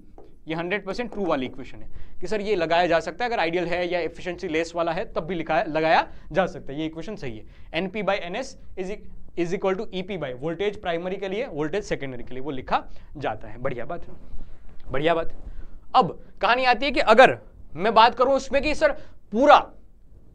[SPEAKER 1] ये 100% ट्रू वाली इक्वेशन है कि सर ये लगाया जा सकता है, अगर आइडियल है या एफिशिएंसी लेस वाला है तब भी लगाया जा सकता है, ये इक्वेशन सही है। NP by NS is equal to EP by voltage primary के लिए, वोल्टेज सेकेंडरी के लिए वो लिखा जाता है। बढ़िया बात है, बढ़िया बात। अब कहानी आती है कि अगर मैं बात करूं उसमें कि सर पूरा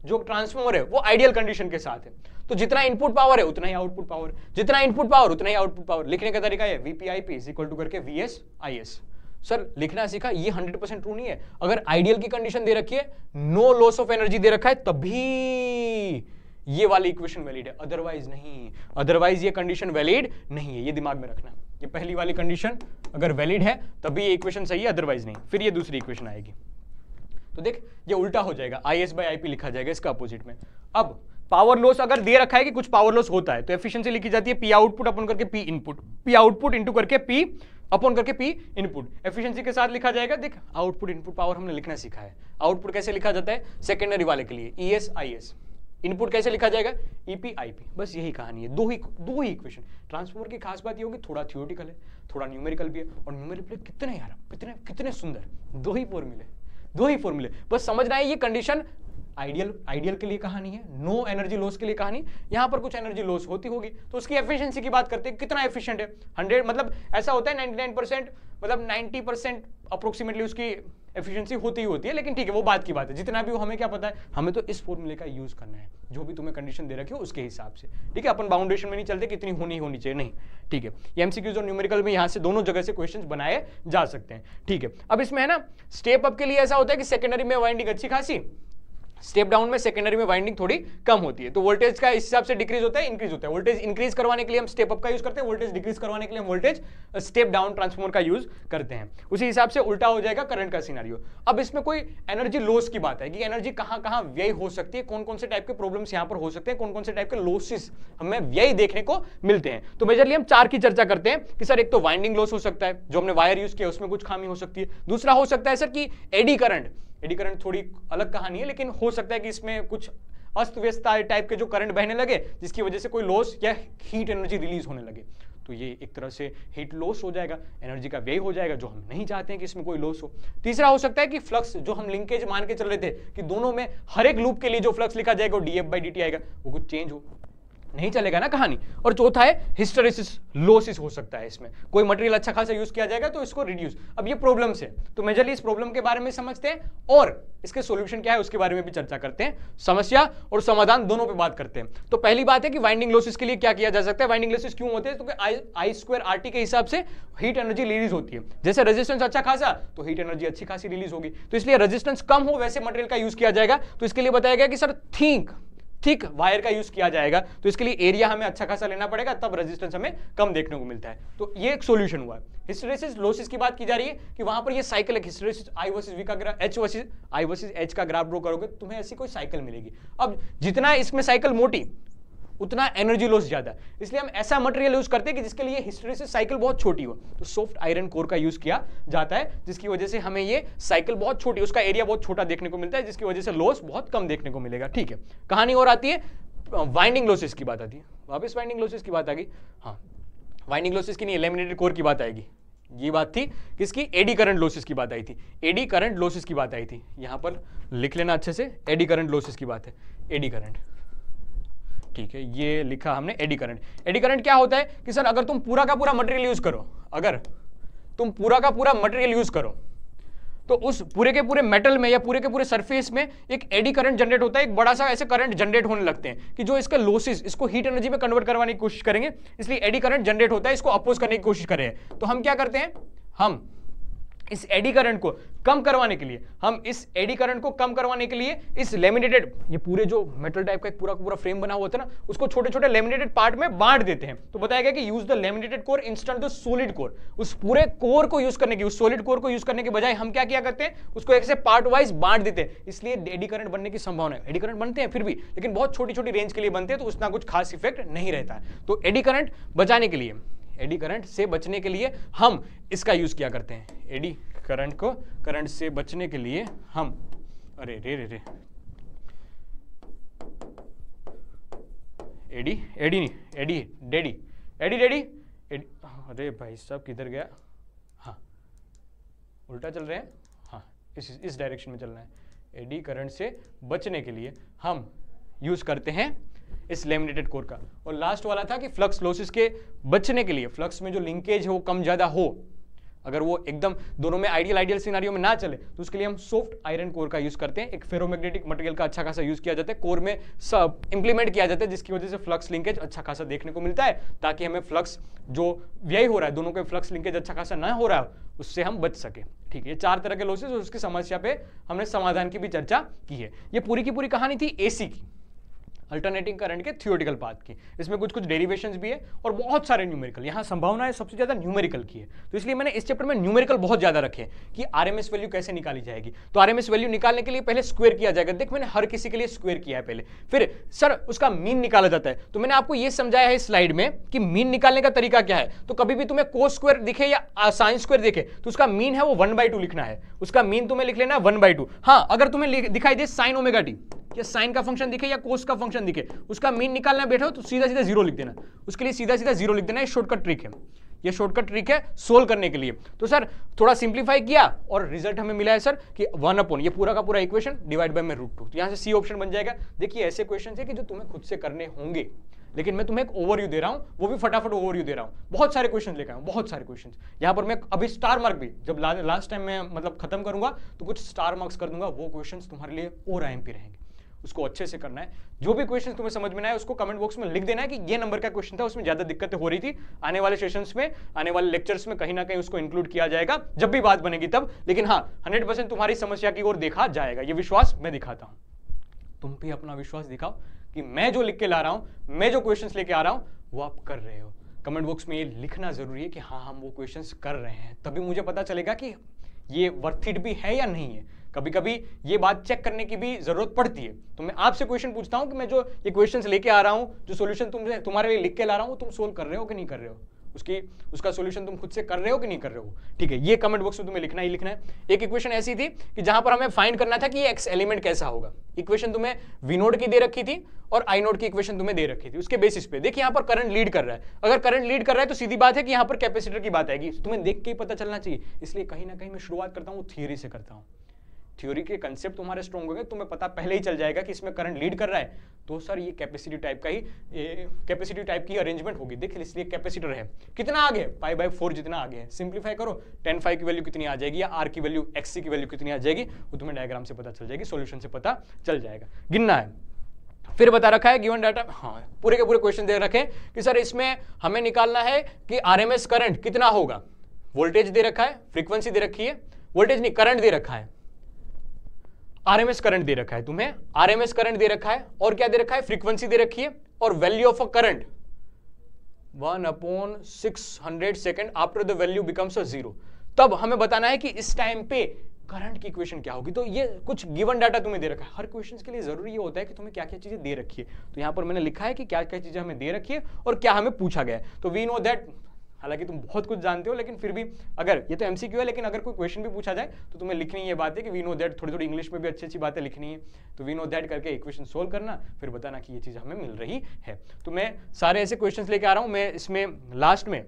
[SPEAKER 1] जो ट्रांसफॉर्मर है वो आइडियल कंडीशन के साथ है, तो जितना इनपुट पावर है उतना ही आउटपुट पावर, जितना इनपुट पावर उतना ही आउटपुट पावर। लिखने का तरीका है वीपीआईपी इज इक्वल टू करके वीएस आईएस। सर लिखना सीखा, ये 100% ट्रू नहीं है। अगर आइडियल की कंडीशन दे रखी है, नो लॉस ऑफ एनर्जी दे रखा है, तभी ये वाली इक्वेशन वैलिड है, अदरवाइज नहीं, अदरवाइज ये कंडीशन वैलिड नहीं है, ये दिमाग में रखना। ये पहली वाली कंडीशन अगर वैलिड है तभी ये इक्वेशन सही है, अदरवाइज नहीं। फिर ये दूसरी इक्वेशन आएगी, तो देख ये उल्टा हो जाएगा, IS बाई IP लिखा जाएगा इसका अपोजिट में। अब पावर लॉस अगर दे रखा है कि कुछ पावर लॉस होता है तो एफिशिएंसी लिखी जाती है पी आउटपुट अपन करके P input, P output into करके पी अपन करके पी इनपुट। एफिशिएंसी के साथ लिखा जाएगा, देख आउटपुट इनपुट पावर हमने लिखना सीखा है। आउटपुट कैसे लिखा जाता है सेकेंडरी वाले के लिए ES IS, इनपुट कैसे लिखा जाएगा EP IP। बस यही कहानी है, दो ही इक्वेशन। ट्रांसफॉर्मर की खास बात ये होगी थोड़ा थियोरेटिकल है, थोड़ा न्यूमेरिकल भी है, और न्यूमेरिकल कितने यार कितने सुंदर, दो ही फॉर्मूले बस समझना है। ये कंडीशन आइडियल के लिए कहानी है, नो एनर्जी लॉस के लिए कहानी। यहां पर कुछ एनर्जी लॉस होती होगी तो उसकी एफिशिएंसी की बात करते हैं, कितना एफिशिएंट है 100, मतलब ऐसा होता है 99%, मतलब 90% अप्रोक्सीमेटली उसकी एफिशिएंसी होती ही होती है, लेकिन ठीक है वो बात की बात है। जितना भी हो हमें क्या पता है, हमें तो इस फॉर्मूले का यूज करना है, जो भी तुम्हें कंडीशन दे रखी हो उसके हिसाब से, ठीक है। अपन बाउंडेशन में नहीं चलते कि इतनी होनी चाहिए, नहीं, ठीक है। ये एमसीक्यूज और न्यूमेरिकल में यहाँ से दोनों जगह से क्वेश्चंस बनाए जा सकते हैं, ठीक है। अब इसमें है ना स्टेप अप के लिए ऐसा होता है कि सेकेंडरी में वाइंडिंग अच्छी खासी, स्टेप डाउन में सेकेंडरी में वाइंडिंग थोड़ी कम होती है, तो वोल्टेज का इस हिसाब से डिक्रीज होता है, इंक्रीज होता है। वोल्टेज इंक्रीज करवाने के लिए हम स्टेप अप का यूज करते हैं, वोल्टेज डिक्रीज करवाने के लिए हम वोल्टेज स्टेप डाउन ट्रांसफॉर्मर का यूज करते हैं। उसी हिसाब से उल्टा हो जाएगा करंट का सिनेरियो। अब इसमें कोई एनर्जी लॉस की बात है कि एनर्जी कहां व्यय हो सकती है, कौन कौन से टाइप के प्रॉब्लम्स यहां पर हो सकते हैं, कौन कौन से टाइप के लॉसेस हमें व्यय देखने को मिलते हैं। तो मेजरली हम 4 की चर्चा करते हैं कि सर एक तो वाइंडिंग लॉस हो सकता है, जो हमने वायर यूज किया उसमें कुछ खामी हो सकती है। दूसरा हो सकता है सर कि एडी करंट थोड़ी अलग कहानी है, लेकिन हो सकता है कि इसमें कुछ अस्त व्यस्त टाइप के जो करंट बहने लगे जिसकी वजह से कोई लॉस या हीट एनर्जी रिलीज होने लगे, तो ये एक तरह से हीट लॉस हो जाएगा, एनर्जी का व्यय हो जाएगा, जो हम नहीं चाहते हैं कि इसमें कोई लॉस हो। तीसरा हो सकता है कि फ्लक्स, जो हम लिंकेज मान के चल रहे थे कि दोनों में हर एक लूप के लिए जो फ्लक्स लिखा जाएगा वो dF/dt आएगा, वो कुछ चेंज हो, नहीं चलेगा ना कहानी। और चौथा है हिस्टेरेसिस लॉसेस हो सकता है, इसमें कोई मटेरियल अच्छा खासा यूज किया जाएगा तो इसको रिड्यूस। अब ये प्रॉब्लम्स है, तो मेजरली इस प्रॉब्लम के बारे में समझते हैं और इसके सॉल्यूशन क्या है उसके बारे में भी चर्चा करते हैं, समस्या और समाधान दोनों पे बात करते हैं। तो पहली बात है कि वाइंडिंग लॉसेस के लिए क्या किया जा सकता है। वाइंडिंग लॉसेस क्यों होते हैं, तो I² RT के हिसाब से हीट एनर्जी रिलीज होती है। जैसे रेजिस्टेंस अच्छा खासा तो हीट एनर्जी अच्छी खासी रिलीज होगी, तो इसलिए रेजिस्टेंस कम हो वैसे मटेरियल का यूज किया जाएगा। तो इसके लिए बताया गया कि सर थिक वायर का यूज किया जाएगा, तो इसके लिए एरिया हमें अच्छा खासा लेना पड़ेगा, तब रेजिस्टेंस हमें कम देखने को मिलता है। तो ये एक सॉल्यूशन हुआ। हिस्टेरेसिस लॉसेस की बात की जा रही है कि वहां पर ये साइकिल है, हिस्टेरेसिस I वर्सेस V का ग्राफ, I वर्सेस H का ग्राफ ड्रॉ करोगे तुम्हें ऐसी कोई साइकिल मिलेगी। अब जितना इसमें साइकिल मोटी उतना एनर्जी लॉस ज्यादा, इसलिए हम ऐसा मटेरियल यूज करते हैं कि जिसके लिए हिस्टेरेसिस साइकिल बहुत छोटी हो। तो सॉफ्ट आयरन कोर का यूज किया जाता है, जिसकी वजह से हमें ये साइकिल बहुत छोटी, उसका एरिया बहुत छोटा देखने को मिलता है, जिसकी वजह से लॉस बहुत कम देखने को मिलेगा, ठीक है। कहानी और आती है वाइंडिंग लॉसेस की बात आती है, वापस वाइंडिंग लॉसेस की बात आ गई। हाँ, वाइंडिंग लॉसेस की नहीं, लैमिनेटेड कोर की बात आएगी। ये बात थी किसकी, एडी करंट लॉसेस की बात आई थी, एडी करंट लॉसेस की बात आई थी। यहां पर लिख लेना अच्छे से, एडी करंट लॉसेस की बात है, एडी करंट, ठीक है, ये लिखा हमने एडी करंट। एडी करंट क्या होता है कि सर अगर तुम पूरा का पूरा मटेरियल यूज करो, अगर तुम पूरा का पूरा मटेरियल यूज करो तो उस पूरे के पूरे मेटल में या पूरे के पूरे सरफेस में एक एडी करंट जनरेट होता है, एक बड़ा सा ऐसे करंट जनरेट होने लगते हैं कि जो इसका लॉसेस, इसको हीट एनर्जी में कन्वर्ट करवाने की कोशिश करेंगे, इसलिए एडी करंट जनरेट होता है, इसको अपोज करने की कोशिश करें। तो हम क्या करते हैं, हम इस एडी करंट को कम करवाने के लिए, हम इस एडी करंट को कम करवाने के लिए इस लेमिनेटेड, ये पूरे जो मेटल टाइप का एक पूरा पूरा फ्रेम बना हुआ होता है ना, उसको छोटे छोटे लेमिनेटेड पार्ट में बांट देते हैं। तो बताया गया कि use the laminated core instead the solid core, उस पूरे कोर को यूज करने की, उस सॉलिड कोर को यूज करने के बजाय हम क्या किया करते हैं, उसको एक से पार्ट वाइज बांट देते हैं, इसलिए एडी करंट बनने की संभावना है। एडी करंट बनते हैं फिर भी, लेकिन बहुत छोटी छोटी रेंज के लिए बनते हैं, तो उतना कुछ खास इफेक्ट नहीं रहता है। तो एडी करंट बचाने के लिए, एडी करंट से बचने के लिए हम इसका यूज किया करते हैं, एडी करंट को, करंट से बचने के लिए हम, अरे रे रे रे, एडी, एडी नहीं, एडी डेडी, एडी डेडी, एडी, अरे भाई साहब किधर गया, हाँ उल्टा चल रहे हैं, हाँ इस डायरेक्शन में चलना है। एडी करंट से बचने के लिए हम यूज करते हैं इस लेमिनेटेड कोर का। और लास्ट वाला था कि फ्लक्स लॉसेस के बचने के लिए, फ्लक्स में जो लिंकेज हो कम ज्यादा हो, अगर वो एकदम दोनों में आइडियल सिनेरियो में ना चले, तो उसके लिए हम सॉफ्ट आयरन कोर का यूज करते हैं। एक फेरोमैग्नेटिक मटेरियल का अच्छा खासा यूज किया जाता है, कोर में सब इंप्लीमेंट किया जाता है, जिसकी वजह से फ्लक्स लिंकेज अच्छा खासा देखने को मिलता है, ताकि हमें फ्लक्स जो व्यय हो रहा है, दोनों के फ्लक्स लिंकेज अच्छा खासा ना हो रहा है, उससे हम बच सके। ठीक है, ये 4 तरह के लॉसेस, उसकी समस्या पे हमने समाधान की भी चर्चा की है। ये पूरी की पूरी कहानी थी एसी की, अल्टरनेटिंग करंट के थियोरेटिकल पार्ट की। इसमें कुछ कुछ डेरिवेशंस भी है और बहुत सारे न्यूमेरिकल, यहाँ संभावना सबसे ज्यादा न्यूमेरिकल की है, तो इसलिए मैंने इस चैप्टर में न्यूमेरिकल बहुत ज्यादा रखे कि आरएमएस वैल्यू कैसे निकाली जाएगी। तो आरएमएस वैल्यू निकालने के लिए पहले स्क्वायर किया जाएगा, देख मैंने हर किसी के लिए स्क्वायर किया है पहले, फिर सर उसका मीन निकाला जाता है। तो मैंने आपको यह समझाया है स्लाइड में कि मीन निकालने का तरीका क्या है। तो कभी भी तुम्हें कोस स्क्वायर दिखे या साइन स्क्वायर दिखे, तो उसका मीन है वो 1/2 लिखना है, उसका मीन तुम्हें लिख लेना है 1/2। हाँ, अगर तुम्हें दिखाई दे साइन ओमेगा टी, या साइन का फंक्शन दिखे या कोस का फंक्शन दिखे, उसका मीन निकालना बैठो तो सीधा सीधा 0 लिख देना, उसके लिए सीधा सीधा 0 लिख देना। ये शॉर्टकट ट्रिक है, ये शॉर्टकट ट्रिक है सोल्व करने के लिए। तो सर थोड़ा सिंप्लीफाई किया और रिजल्ट हमें मिला है सर कि 1/, ये पूरा का पूरा इक्वेशन डिवाइड बाय में √2। तो यहाँ से सी ऑप्शन बन जाएगा। देखिए ऐसे क्वेश्चन है कि जो तुम्हें खुद से करने होंगे, लेकिन मैं तुम्हें एक ओवरव्यू दे रहा हूं, वो भी फटाफट ओवरव्यू दे रहा हूं। बहुत सारे क्वेश्चन लेकर आया हूं, बहुत सारे क्वेश्चन। यहां पर मैं अभी स्टार मार्क भी, जब लास्ट टाइम मैं मतलब खत्म करूंगा तो कुछ स्टार मार्क्स कर दूंगा, वो क्वेश्चन तुम्हारे लिए और IMP रहेंगे, उसको अच्छे से करना है। जो भी क्वेश्चन तुम्हें समझ में आए उसको कमेंट बॉक्स में लिख देना है कि ये नंबर का क्वेश्चन था, उसमें ज्यादा दिक्कतें हो रही थी। आने वाले सेशंस में, आने वाले लेक्चर्स में कहीं ना कहीं उसको इंक्लूड किया जाएगा, जब भी बात बनेगी तब। लेकिन हाँ, 100% तुम्हारी समस्या की ओर देखा जाएगा, ये विश्वास मैं दिखाता हूं। तुम भी अपना विश्वास दिखाओ कि मैं जो लिख के ला रहा हूं, मैं जो क्वेश्चंस लेके आ रहा हूं, वो आप कर रहे हो। कमेंट बॉक्स में ये लिखना जरूरी है कि हाँ हम वो क्वेश्चंस कर रहे हैं, तभी मुझे पता चलेगा कि ये वर्थ इट भी है या नहीं है। कभी कभी ये बात चेक करने की भी जरूरत पड़ती है। तो मैं आपसे क्वेश्चन पूछता हूं कि मैं जो ये क्वेश्चंस लेके आ रहा हूं, जो सॉल्यूशन तुम्हारे लिए लिख के ला रहा हूं, तुम सोल्व कर रहे हो कि नहीं कर रहे हो, उसका सॉल्यूशन तुम खुद से कर रहे हो कि नहीं कर रहे हो। ठीक है, ये कमेंट बॉक्स में तुम्हें लिखना ही लिखना है। एक इक्वेशन ऐसी थी कि जहां पर हमें फाइंड करना था कि ये एक्स एलिमेंट कैसा होगा। इक्वेशन तुम्हें वी नोड की दे रखी थी और आई नोड की इक्वेशन तुम्हें दे रखी थी। उसके बेसिस पे देखिए यहाँ पर करंट लीड कर रहा है। अगर करंट लीड कर रहा है तो सीधी बात है कि यहाँ पर कैपेसिटर की बात आएगी, तुम्हें देख के ही पता चलना चाहिए। इसलिए कहीं ना कहीं मैं शुरुआत करता हूँ थियरी से करता हूँ। थ्योरी के कंसेप्ट तुम्हारे स्ट्रॉन्ग हो गए, तुम्हें पता पहले ही चल जाएगा कि इसमें करंट लीड कर रहा है, तो सर ये कैपेसिटी टाइप की अरेंजमेंट होगी। देखिए इसलिए कैपेसिटर है, कितना आगे, π/4 जितना आगे है। सिंप्लीफाई करो, tan phi की वैल्यू कितनी आ जाएगी या r की वैल्यू, xc की वैल्यू कितनी आ जाएगी, वो तुम्हें डायग्राम से पता चल जाएगी, सॉल्यूशन से पता चल जाएगा। गिनना है, फिर बता रखा है गिवन डाटा। हाँ, पूरे के पूरे क्वेश्चन दे रखे कि सर इसमें हमें निकालना है कि आरएमएस करंट कितना होगा। वोल्टेज दे रखा है, फ्रीक्वेंसी दे रखी है, वोल्टेज नहीं करंट दे रखा है, आरएमएस करंट दे रखा है तुम्हें, आरएमएस करंट दे रखा है, और क्या दे रखा है, फ्रीक्वेंसी दे रखी है, और value of a current 1/600 second after the value becomes a 0। तब हमें बताना है कि इस टाइम पे करंट की इक्वेशन क्या होगी। तो ये कुछ गिवन डाटा तुम्हें दे रखा है। हर क्वेश्चन के लिए जरूरी ये होता है कि तुम्हें क्या क्या चीजें दे रखी है। तो यहां पर मैंने लिखा है कि क्या क्या चीजें हमें दे रखी है और क्या हमें पूछा गया है। तो वी नो दैट, हालांकि तुम बहुत कुछ जानते हो, लेकिन फिर भी अगर ये तो एमसीक्यू है, लेकिन अगर कोई क्वेश्चन भी पूछा जाए तो तुम्हें लिखनी ये बात है कि वी नो दैट। थोड़ी थोड़ी इंग्लिश में भी अच्छी अच्छी बातें लिखनी है, तो वी नो दैट करके इक्वेशन सोल्व करना, फिर बताना कि ये चीज हमें मिल रही है। तो मैं सारे ऐसे क्वेश्चंस लेके आ रहा हूं। मैं इसमें लास्ट में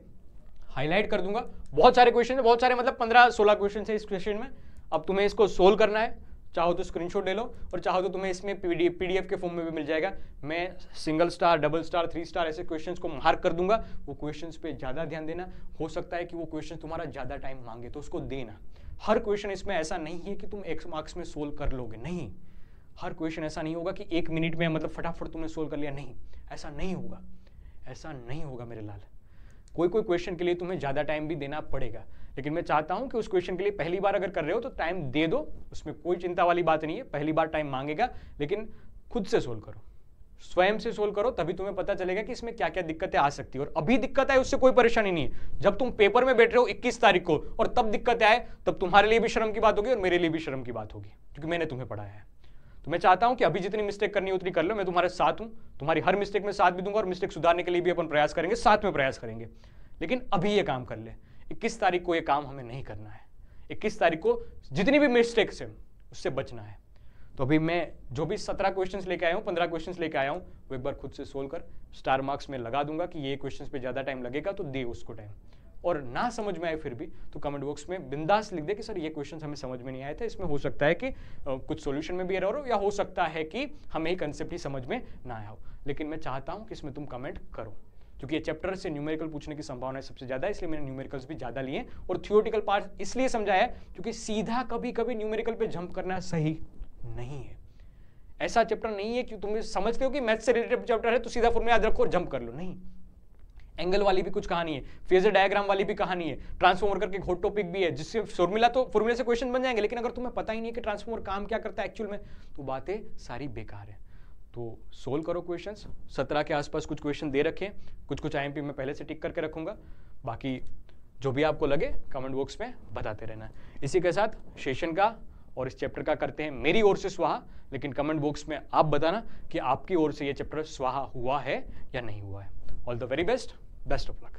[SPEAKER 1] हाईलाइट कर दूंगा। बहुत सारे क्वेश्चन है, बहुत सारे मतलब 15-16 क्वेश्चन है इस क्वेश्चन में। अब तुम्हें इसको सोल्व करना है, चाहो तो स्क्रीनशॉट ले लो और चाहो तो तुम्हें इसमें पीडीएफ के फॉर्म में भी मिल जाएगा। मैं single star, double star, 3 star ऐसे क्वेश्चंस को मार्क कर दूंगा। वो क्वेश्चंस पे ज्यादा ध्यान देना। हो सकता है कि वो क्वेश्चन तुम्हारा ज्यादा टाइम मांगे तो उसको देना। हर क्वेश्चन इसमें ऐसा नहीं है कि तुम 1 मार्क्स में सोल्व कर लोगे, नहीं। हर क्वेश्चन ऐसा नहीं होगा कि 1 मिनट में मतलब फटाफट तुमने सोल्व कर लिया, नहीं, ऐसा नहीं होगा, ऐसा नहीं होगा मेरे लाल। कोई कोई क्वेश्चन के लिए तुम्हें ज्यादा टाइम भी देना पड़ेगा, लेकिन मैं चाहता हूं कि उस क्वेश्चन के लिए पहली बार अगर कर रहे हो तो टाइम दे दो, उसमें कोई चिंता वाली बात नहीं है। पहली बार टाइम मांगेगा, लेकिन खुद से सोल्व करो, स्वयं से सोल्व करो, तभी तुम्हें पता चलेगा कि इसमें क्या क्या दिक्कतें आ सकती है। और अभी दिक्कत आए उससे कोई परेशानी नहीं है। जब तुम पेपर में बैठ रहे हो 21 तारीख को और तब दिक्कतें आए, तब तुम्हारे लिए भी शर्म की बात होगी और मेरे लिए भी शर्म की बात होगी, क्योंकि मैंने तुम्हें पढ़ाया है। तो मैं चाहता हूं कि अभी जितनी मिस्टेक करनी है उतनी कर लो। मैं तुम्हारे साथ हूं, तुम्हारी हर मिस्टेक में साथ भी दूंगा और मिस्टेक सुधारने के लिए भी अपन प्रयास करेंगे, साथ में प्रयास करेंगे। लेकिन अभी ये काम कर ले। 21 तारीख को ये काम हमें नहीं करना है। 21 तारीख को जितनी भी मिस्टेक्स है उससे बचना है। तो अभी मैं जो भी 17 क्वेश्चंस लेके आया हूं, 15 क्वेश्चंस लेके आया हूं, वो एक बार खुद से सोल्व कर। स्टार मार्क्स में लगा दूंगा कि ये क्वेश्चंस पे ज्यादा टाइम लगेगा तो दे उसको टाइम। और ना समझ में आए फिर भी तो कमेंट बॉक्स में बिंदास लिख दे कि सर ये क्वेश्चंस हमें समझ में नहीं आए थे, इसमें हो सकता है कि कुछ सॉल्यूशन में भी एरर हो, या हो सकता है कि हमें ये कंसेप्ट ही समझ में ना आया हो। लेकिन मैं चाहता हूं कि इसमें तुम कमेंट करो, क्योंकि ये चैप्टर से न्यूमेरिकल पूछने की संभावना सबसे ज्यादा है, इसलिए मैंने न्यूमेरिकल्स भी ज्यादा लिए और थियोरेटिकल पार्ट इसलिए समझाया क्योंकि सीधा कभी कभी न्यूमेरिकल पे जंप करना सही नहीं है। ऐसा चैप्टर नहीं है कि तुम समझते हो कि मैथ से रिलेटेड चैप्टर है तो सीधा फॉर्मूला याद रखो और जंप कर लो, नहीं। एंगल वाली भी कुछ कहानी है, फेजर डायग्राम वाली भी कहानी है, ट्रांसफॉर्मर करके एक हॉट टॉपिक भी है जिससे फॉर्मूला से क्वेश्चन बन जाएंगे, लेकिन अगर तुम्हें पता ही नहीं है कि ट्रांसफॉर्मर काम क्या करता है एक्चुअल में, तो बातें सारी बेकार है। तो सोल्व करो क्वेश्चंस। 17 के आसपास कुछ क्वेश्चन दे रखे, कुछ आईएमपी में पहले से टिक करके रखूंगा। बाकी जो भी आपको लगे कमेंट बॉक्स में बताते रहना। इसी के साथ सेशन का और इस चैप्टर का करते हैं मेरी ओर से स्वाहा, लेकिन कमेंट बॉक्स में आप बताना कि आपकी ओर से ये चैप्टर स्वाहा हुआ है या नहीं हुआ है। All the very best, best of luck.